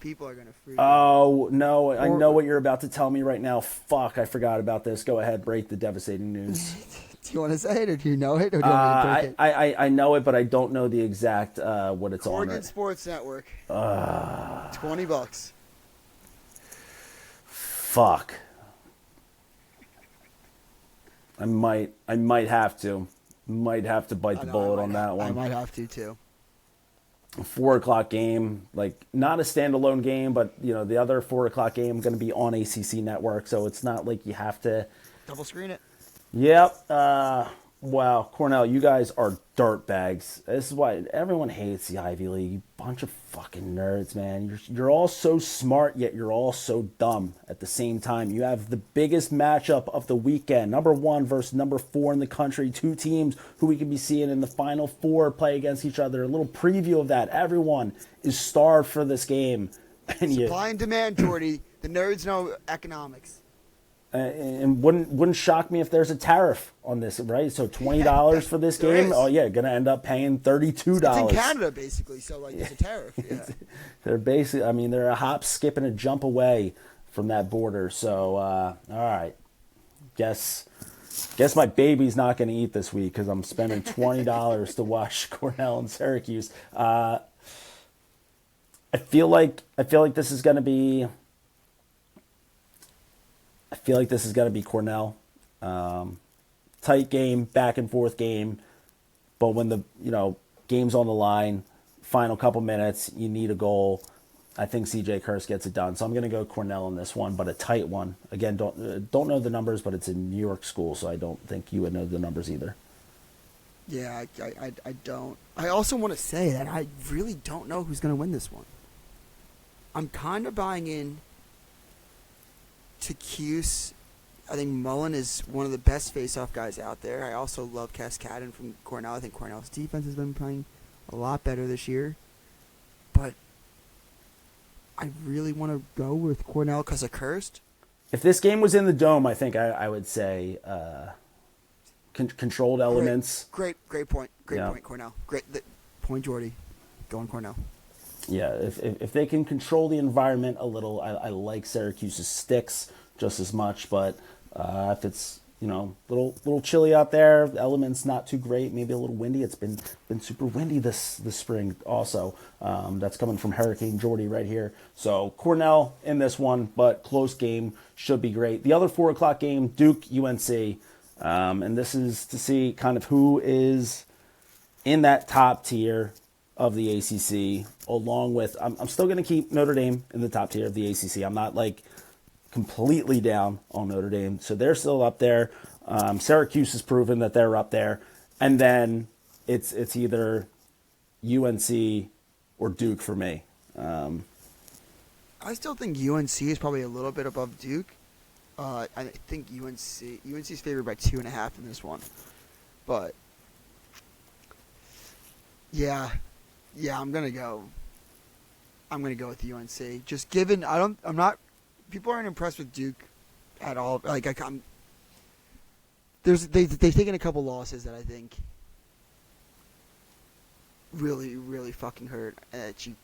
People are going to freak out. Oh, no, I know what you're about to tell me right now. Fuck, I forgot about this. Go ahead, break the devastating news. Do you want to say it, or do you know it, or do you want me to break it? I know it, but I don't know the exact what it's Oregon on. Sports Network. $20. Fuck. I might have to. Might have to bite the bullet on that one. I might have to too. 4 o'clock game, like not a standalone game, but you know the other 4 o'clock game going to be on ACC Network, so it's not like you have to Double screen it. Yep. Wow, Cornell, you guys are dirt bags. This is why everyone hates the Ivy League. You bunch of fucking nerds, man. You're all so smart, yet you're all so dumb at the same time. You have the biggest matchup of the weekend. Number 1 versus number 4 in the country. 2 teams who we could be seeing in the Final Four play against each other. A little preview of that. Everyone is starved for this game. And Supply and demand, Jordy. The nerds know economics. And wouldn't shock me if there's a tariff on this, right? So $20 for this game. Oh yeah, gonna end up paying $32. It's in Canada basically, so like there's a tariff. Yeah. They're basically, I mean, they're a hop, skip, and a jump away from that border. So all right, guess my baby's not gonna eat this week because I'm spending $20 to watch Cornell and Syracuse. I feel like this is gonna be. I feel like this is going to be Cornell. Tight game, back and forth game. But when the game's on the line, final couple minutes, you need a goal. I think CJ Kurse gets it done. So I'm going to go Cornell in this one, but a tight one. Again, don't know the numbers, but it's a New York school, so I don't think you would know the numbers either. Yeah, I don't. I also want to say that I really don't know who's going to win this one. I'm kind of buying in to Crease. I think Mullen is one of the best face-off guys out there. I also love Cascadin from Cornell. I think Cornell's defense has been playing a lot better this year. But I really want to go with Cornell because of Cursed. If this game was in the Dome, I think I would say controlled elements. Great point. Great point, Cornell. Point, Jordy. Going Cornell. Yeah, if they can control the environment a little, I like Syracuse's sticks just as much. But if it's little chilly out there, the elements not too great, maybe a little windy. It's been super windy this spring. Also, that's coming from Hurricane Jordy right here. So Cornell in this one, but close game, should be great. The other 4 o'clock game, Duke UNC, and this is to see kind of who is in that top tier of the ACC, along with, I'm still going to keep Notre Dame in the top tier of the ACC. I'm not like completely down on Notre Dame, so they're still up there. Syracuse has proven that they're up there, and then it's either UNC or Duke for me. I still think UNC is probably a little bit above Duke. I think UNC's favored by 2.5 in this one, but yeah, I'm gonna go with UNC. Just given people aren't impressed with Duke at all. Like they've taken a couple losses that I think really, really fucking hurt. That you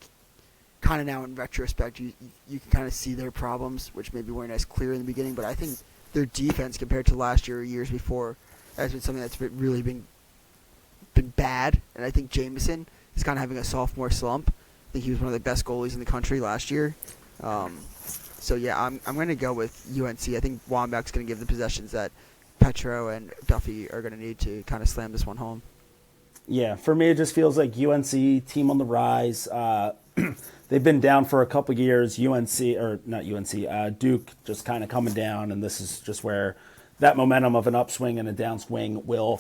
kind of now in retrospect you can kind of see their problems, which maybe weren't as clear in the beginning. But I think their defense compared to last year or years before has been something that's really been bad. And I think Jameson is kind of having a sophomore slump. I think he was one of the best goalies in the country last year. So yeah, I'm going to go with UNC. I think Wambach's going to give the possessions that Petro and Duffy are going to need to kind of slam this one home. Yeah, for me it just feels like UNC team on the rise. They've been down for a couple years. Duke just kind of coming down, and this is just where that momentum of an upswing and a downswing will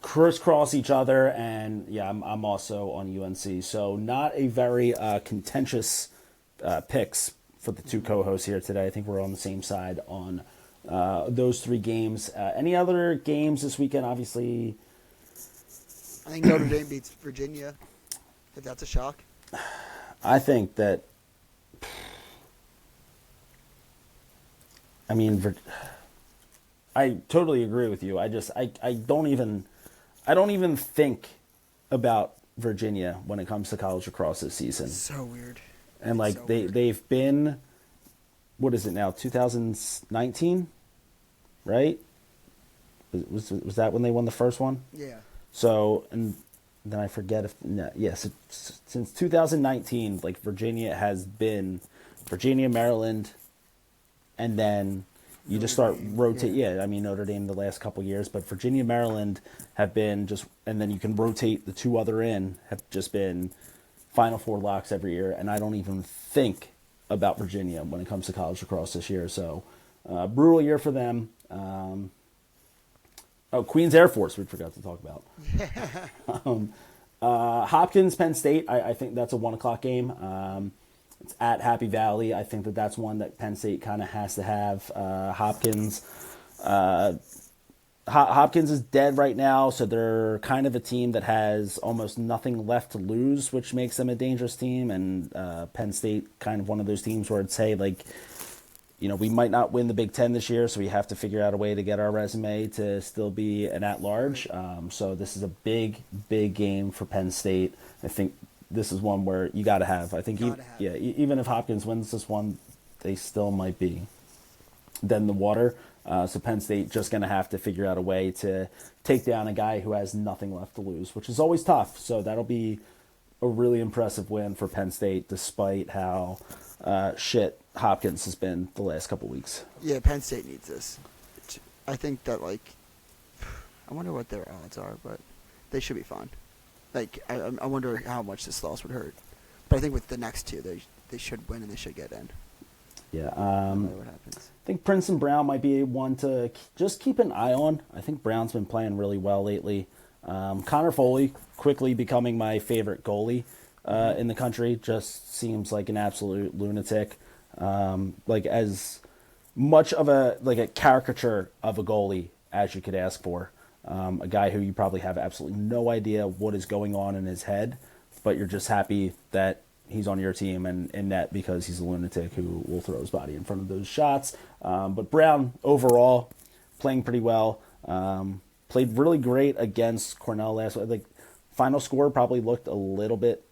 crisscross each other. And yeah, I'm also on UNC. So not a very contentious picks for the two co-hosts here today. I think we're on the same side on those 3 games. Any other games this weekend? Obviously, I think Notre Dame beats Virginia. If that's a shock. I think that. I mean, I totally agree with you. I don't even think about Virginia when it comes to college lacrosse this season. So weird. And like they've been, what is it now? 2019, right? Was that when they won the first one? Yeah. So and then I forget if yes, since 2019, like Virginia has been Virginia, Maryland, and then you just start rotate. Yeah, I mean Notre Dame the last couple years, but Virginia, Maryland have been just, and then you can rotate the two other in, have just been Final Four locks every year, and I don't even think about Virginia when it comes to college lacrosse this year. So brutal year for them. Queens Air Force we forgot to talk about. Hopkins, Penn State, I think that's a 1 o'clock game. It's at Happy Valley. I think that's one that Penn State kind of has to have. Hopkins is dead right now, so they're kind of a team that has almost nothing left to lose, which makes them a dangerous team. And Penn State, kind of one of those teams where I'd say, like, we might not win the Big Ten this year, so we have to figure out a way to get our resume to still be an at-large. So this is a big, big game for Penn State. I think this is one where you got to have. I think, even if Hopkins wins this one, they still might be dead in the water. So Penn State just going to have to figure out a way to take down a guy who has nothing left to lose, which is always tough. So that'll be a really impressive win for Penn State, despite how shit Hopkins has been the last couple weeks. Yeah, Penn State needs this. I think that, I wonder what their odds are, but they should be fine. I wonder how much this loss would hurt. But I think with the next two, they should win and they should get in. Yeah. No matter what happens. I think Princeton Brown might be one to just keep an eye on. I think Brown's been playing really well lately. Connor Foley quickly becoming my favorite goalie in the country. Just seems like an absolute lunatic. As much of a caricature of a goalie as you could ask for. A guy who you probably have absolutely no idea what is going on in his head, but you're just happy that he's on your team and in net because he's a lunatic who will throw his body in front of those shots. But Brown, overall, playing pretty well. Played really great against Cornell last week. Final score probably looked a little bit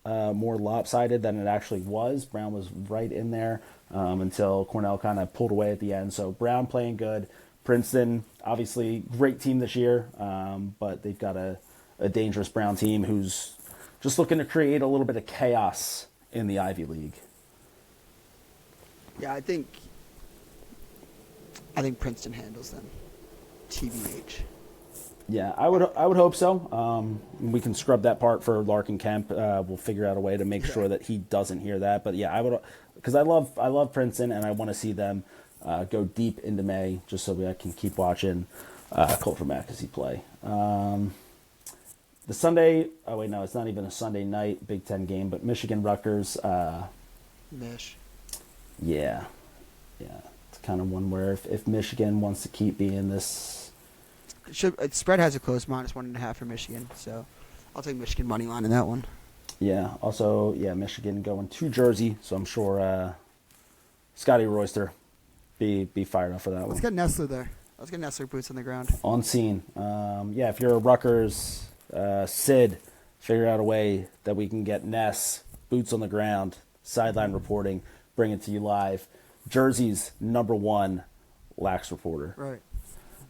more lopsided than it actually was. Brown was right in there until Cornell kind of pulled away at the end. So Brown playing good. Princeton, obviously, great team this year, but they've got a dangerous Brown team who's just looking to create a little bit of chaos in the Ivy League. Yeah, I think Princeton handles them. TBH. Yeah, I would hope so. We can scrub that part for Larkin Kemp. We'll figure out a way to make sure that he doesn't hear that. But yeah, I would, because I love Princeton and I want to see them go deep into May just so I can keep watching Culture Mac as he play. The Sunday, oh wait, no, it's not even a Sunday night Big Ten game, but Michigan Rutgers. Mish. Yeah. It's kind of one where if Michigan wants to keep being this. Spread has a close -1.5 for Michigan, so I'll take Michigan money line in that one. Yeah. Also, Michigan going to Jersey, so I'm sure Scotty Royster be fired up for that one. Let's get Nestler there. Let's get Nestler boots on the ground. On scene. If you're a Rutgers Sid, figure out a way that we can get Ness boots on the ground, sideline reporting, bring it to you live. Jersey's #1 lax reporter. Right.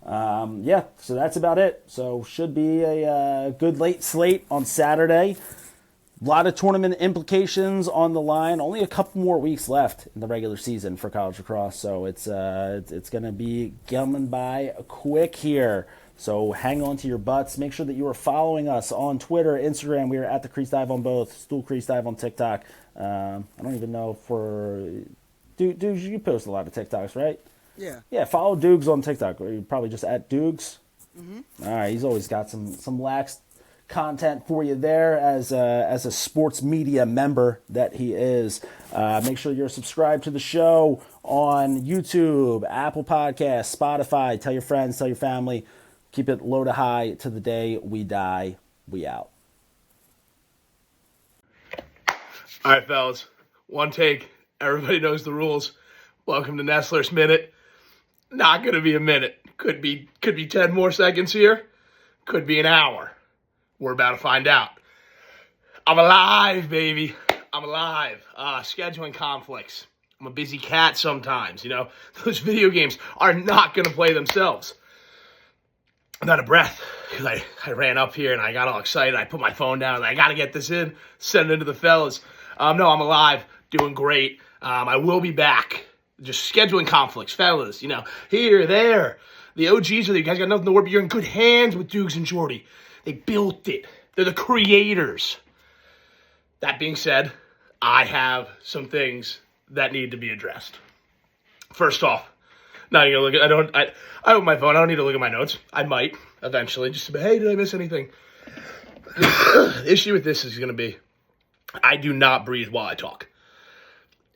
So that's about it. So should be a good late slate on Saturday. A lot of tournament implications on the line. Only a couple more weeks left in the regular season for college lacrosse, so it's going to be coming by quick here. So hang on to your butts. Make sure that you are following us on Twitter, Instagram. We are at the Crease Dive on both. Stool Crease Dive on TikTok. I don't even know if we're... Dudes, you post a lot of TikToks, right? Yeah. Yeah, follow Dukes on TikTok. Or you're probably just at Dukes. Mm-hmm. All right, he's always got some lax content for you there as a sports media member that he is. Make sure you're subscribed to the show on YouTube, Apple Podcasts, Spotify. Tell your friends, tell your family. Keep it low to high to the day we die. We out. All right, fellas. One take. Everybody knows the rules. Welcome to Nestler's Minute. Not going to be a minute. Could be 10 more seconds here. Could be an hour. We're about to find out. I'm alive, baby. I'm alive. Scheduling conflicts. I'm a busy cat sometimes, Those video games are not going to play themselves. I'm out of breath because I ran up here and I got all excited. I put my phone down and I got to get this in, send it to the fellas. No, I'm alive, doing great. I will be back Just scheduling conflicts, fellas. Here, there. The OGs are there. You guys got nothing to worry about. You're in good hands with Dukes and Jordy. They built it. They're the creators. That being said, I have some things that need to be addressed. First off, now you're gonna look at. I own my phone. I don't need to look at my notes. I might eventually just say, hey, did I miss anything? The issue with this is going to be, I do not breathe while I talk.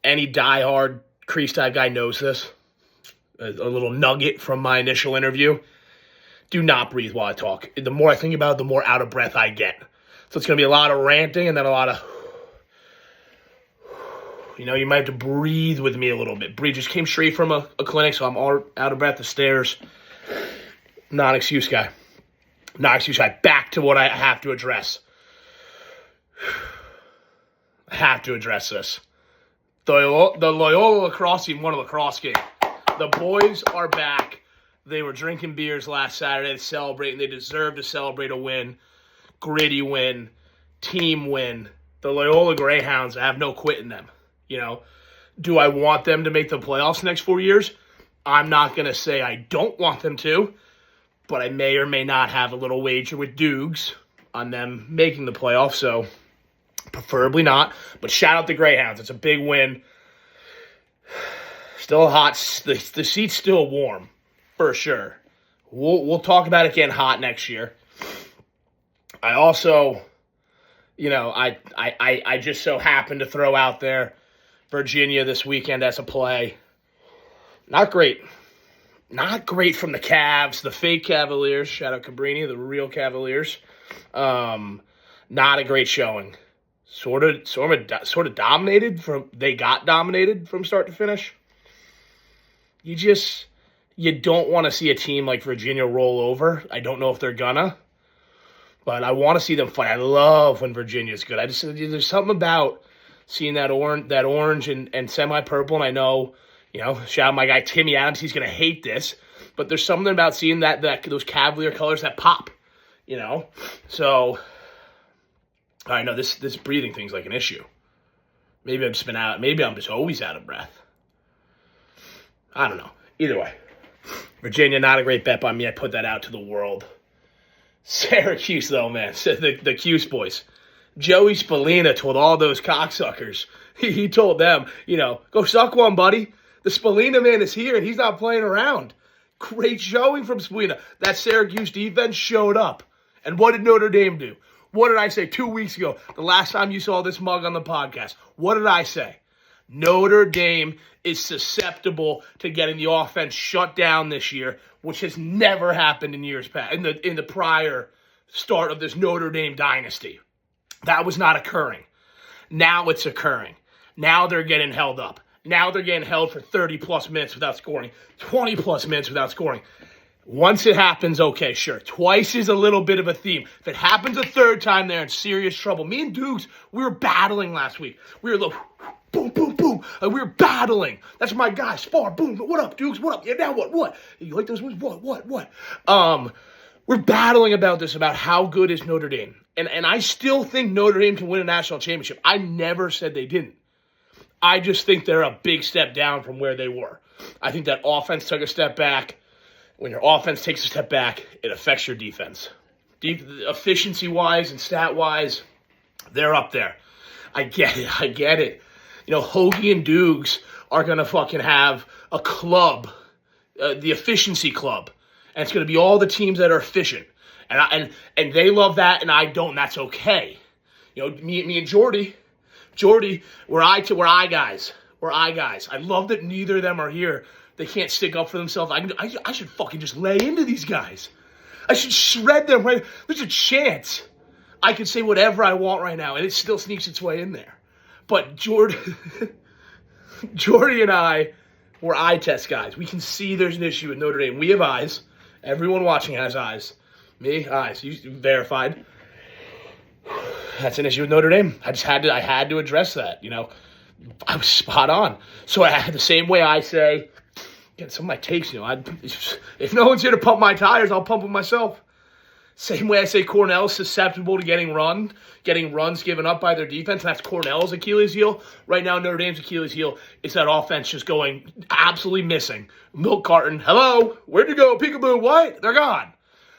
Any diehard Crease type guy knows this. A little nugget from my initial interview. Do not breathe while I talk. The more I think about it, the more out of breath I get. So it's going to be a lot of ranting and then a lot of, you might have to breathe with me a little bit. Breathe. Just came straight from a clinic, so I'm all out of breath. The stairs. Not an excuse, guy. Not an excuse, guy. Back to what I have to address. I have to address this. The Loyola lacrosse team won a lacrosse game. The boys are back. They were drinking beers last Saturday, celebrating. They deserve to celebrate a win. Gritty win. Team win. The Loyola Greyhounds, I have no quit in them. Do I want them to make the playoffs the next 4 years? I'm not going to say I don't want them to, but I may or may not have a little wager with Dukes on them making the playoffs, so preferably not. But shout out the Greyhounds. It's a big win. Still hot. The seat's still warm, for sure. We'll talk about it getting hot next year. I also, I just so happened to throw out there Virginia this weekend as a play. Not great. Not great from the Cavs, the fake Cavaliers. Shout out Cabrini, the real Cavaliers. Not a great showing. Sort of dominated they got dominated from start to finish. You don't want to see a team like Virginia roll over. I don't know if they're gonna, but I want to see them fight. I love when Virginia's good. There's something about seeing that orange and semi-purple, and I know, shout out my guy Timmy Adams, he's going to hate this, but there's something about seeing those Cavalier colors that pop, So, I know this breathing thing's like an issue. Maybe I'm just always out of breath. I don't know. Either way, Virginia, not a great bet by me. I put that out to the world. Syracuse, though, man, the Cuse boys. Joey Spallina told all those cocksuckers, he told them, go suck one, buddy. The Spallina man is here, and he's not playing around. Great showing from Spallina. That Syracuse defense showed up. And what did Notre Dame do? What did I say 2 weeks ago, the last time you saw this mug on the podcast? What did I say? Notre Dame is susceptible to getting the offense shut down this year, which has never happened in years past, in the prior start of this Notre Dame dynasty. That was not occurring. Now it's occurring. Now they're getting held up. Now they're getting held for 30-plus minutes without scoring, 20-plus minutes without scoring. Once it happens, okay, sure. Twice is a little bit of a theme. If it happens a third time, they're in serious trouble. Me and Dukes, we were battling last week. We were boom, boom, boom. We were battling. That's my guy, Spar. Boom. What up, Dukes? What up? Yeah, now what? What? You like those ones? What? We're battling about this, about how good is Notre Dame. And I still think Notre Dame can win a national championship. I never said they didn't. I just think they're a big step down from where they were. I think that offense took a step back. When your offense takes a step back, it affects your defense. Efficiency-wise and stat-wise, they're up there. I get it. Hoagie and Dukes are going to fucking have a club, the efficiency club. And it's going to be all the teams that are efficient. And they love that, and I don't, and that's okay. Me and Jordy, we're I guys. I love that neither of them are here. They can't stick up for themselves. I should fucking just lay into these guys. I should shred them right. There's a chance I could say whatever I want right now, and it still sneaks its way in there. But Jordy and I, we're eye test guys. We can see there's an issue with Notre Dame. We have eyes. Everyone watching has eyes. Me, eyes. You verified. That's an issue with Notre Dame. I had to address that. I was spot on. So I had the same way I say. Get some of my takes, if no one's here to pump my tires, I'll pump them myself. Same way I say Cornell's susceptible to getting runs given up by their defense, and that's Cornell's Achilles heel. Right now, Notre Dame's Achilles heel is that offense just going absolutely missing. Milk carton, hello, where'd you go? Peekaboo, what? They're gone.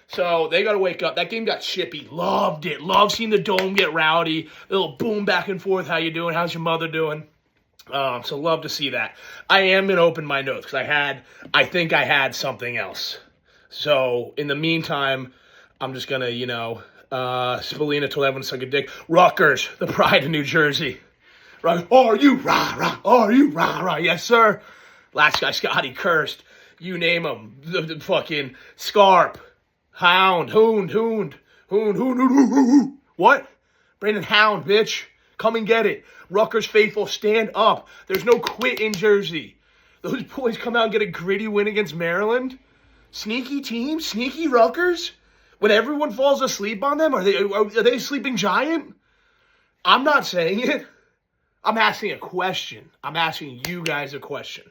So they got to wake up. That game got chippy. Loved it. Loved seeing the dome get rowdy. A little boom back and forth. How you doing? How's your mother doing? So love to see that. I am going to open my notes because I think I had something else. So in the meantime, I'm just going to, Spallina told everyone to suck a dick. Rutgers, the pride of New Jersey. Right? Are you rah-rah? Are you rah-rah? Yes, sir. Last guy, Scotty, cursed. You name him. The fucking Scarp. Hound. What? Brandon Hound, bitch. Come and get it. Rutgers faithful, stand up. There's no quit in Jersey. Those boys come out and get a gritty win against Maryland. Sneaky team, sneaky Rutgers. When everyone falls asleep on them, are they a sleeping giant? I'm not saying it. I'm asking a question. I'm asking you guys a question.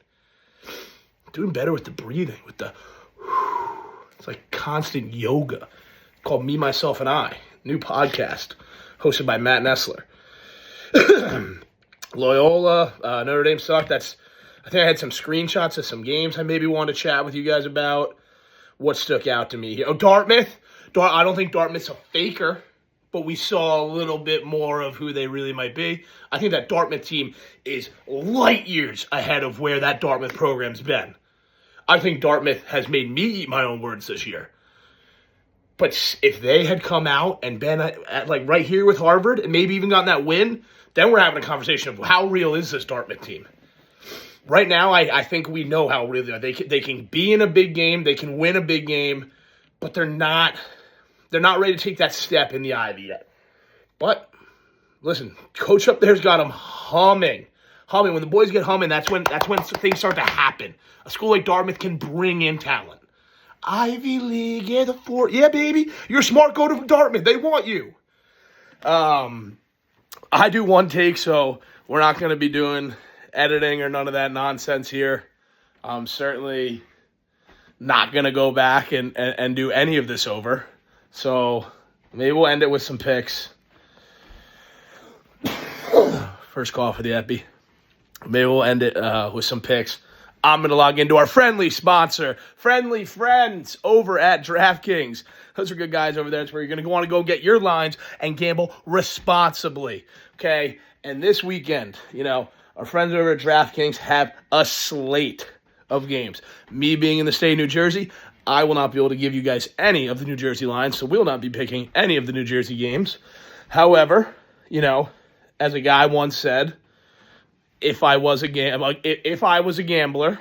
Doing better with the breathing, with the it's like constant yoga. Called Me, Myself, and I. New podcast hosted by Matt Nessler. Loyola, Notre Dame sucked. I think I had some screenshots of some games I maybe want to chat with you guys about. What stuck out to me? Oh, Dartmouth. I don't think Dartmouth's a faker, but we saw a little bit more of who they really might be. I think that Dartmouth team is light years ahead of where that Dartmouth program's been. I think Dartmouth has made me eat my own words this year. But if they had come out and been at like right here with Harvard and maybe even gotten that win, then we're having a conversation of how real is this Dartmouth team. Right now, I think we know how real they are. They can be in a big game, they can win a big game, but they're not ready to take that step in the Ivy yet. But listen, coach up there's got them humming. When the boys get humming, that's when things start to happen. A school like Dartmouth can bring in talent. Ivy League, yeah, yeah, baby. You're smart, go to Dartmouth. They want you. I do one take, so we're not going to be doing editing or none of that nonsense here. I'm certainly not going to go back and do any of this over. So maybe we'll end it with some picks. First call for the epi. Maybe we'll end it with some picks. I'm going to log into our friendly sponsor, Friendly Friends, over at DraftKings. Those are good guys over there. That's where you're going to want to go get your lines and gamble responsibly, okay? And this weekend, our friends over at DraftKings have a slate of games. Me being in the state of New Jersey, I will not be able to give you guys any of the New Jersey lines, so we'll not be picking any of the New Jersey games. However, as a guy once said, if I was a gambler,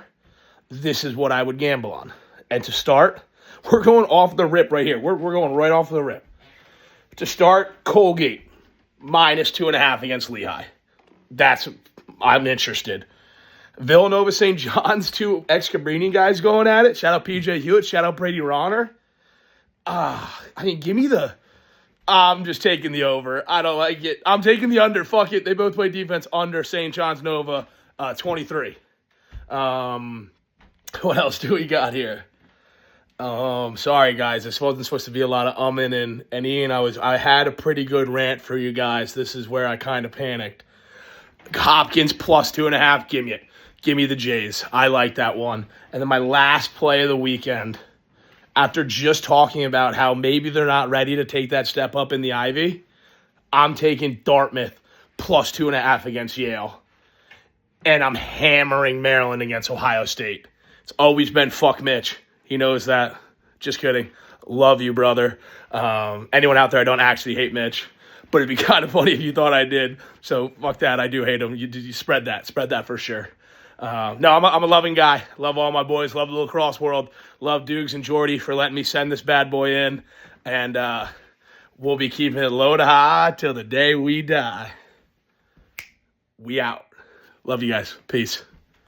this is what I would gamble on. And to start, we're going off the rip right here. We're going right off the rip. To start, Colgate, -2.5 against Lehigh. I'm interested. Villanova St. John's, two ex-Cabrini guys going at it. Shout out PJ Hewitt. Shout out Brady Ronner. Give me I'm just taking the over. I don't like it. I'm taking the under. Fuck it. They both play defense under St. John's Nova 23. What else do we got here? Sorry, guys. This wasn't supposed to be a lot of umming and Ian. I had a pretty good rant for you guys. This is where I kind of panicked. Hopkins +2.5. Give me the Jays. I like that one. And then my last play of the weekend, after just talking about how maybe they're not ready to take that step up in the Ivy, I'm taking Dartmouth +2.5 against Yale. And I'm hammering Maryland against Ohio State. It's always been fuck Mitch. He knows that. Just kidding. Love you, brother. Anyone out there, I don't actually hate Mitch. But it'd be kind of funny if you thought I did. So fuck that. I do hate him. You spread that. Spread that for sure. No, I'm a loving guy. Love all my boys. Love the lacrosse world. Love Dukes and Jordy for letting me send this bad boy in. And we'll be keeping it low to high till the day we die. We out. Love you guys. Peace.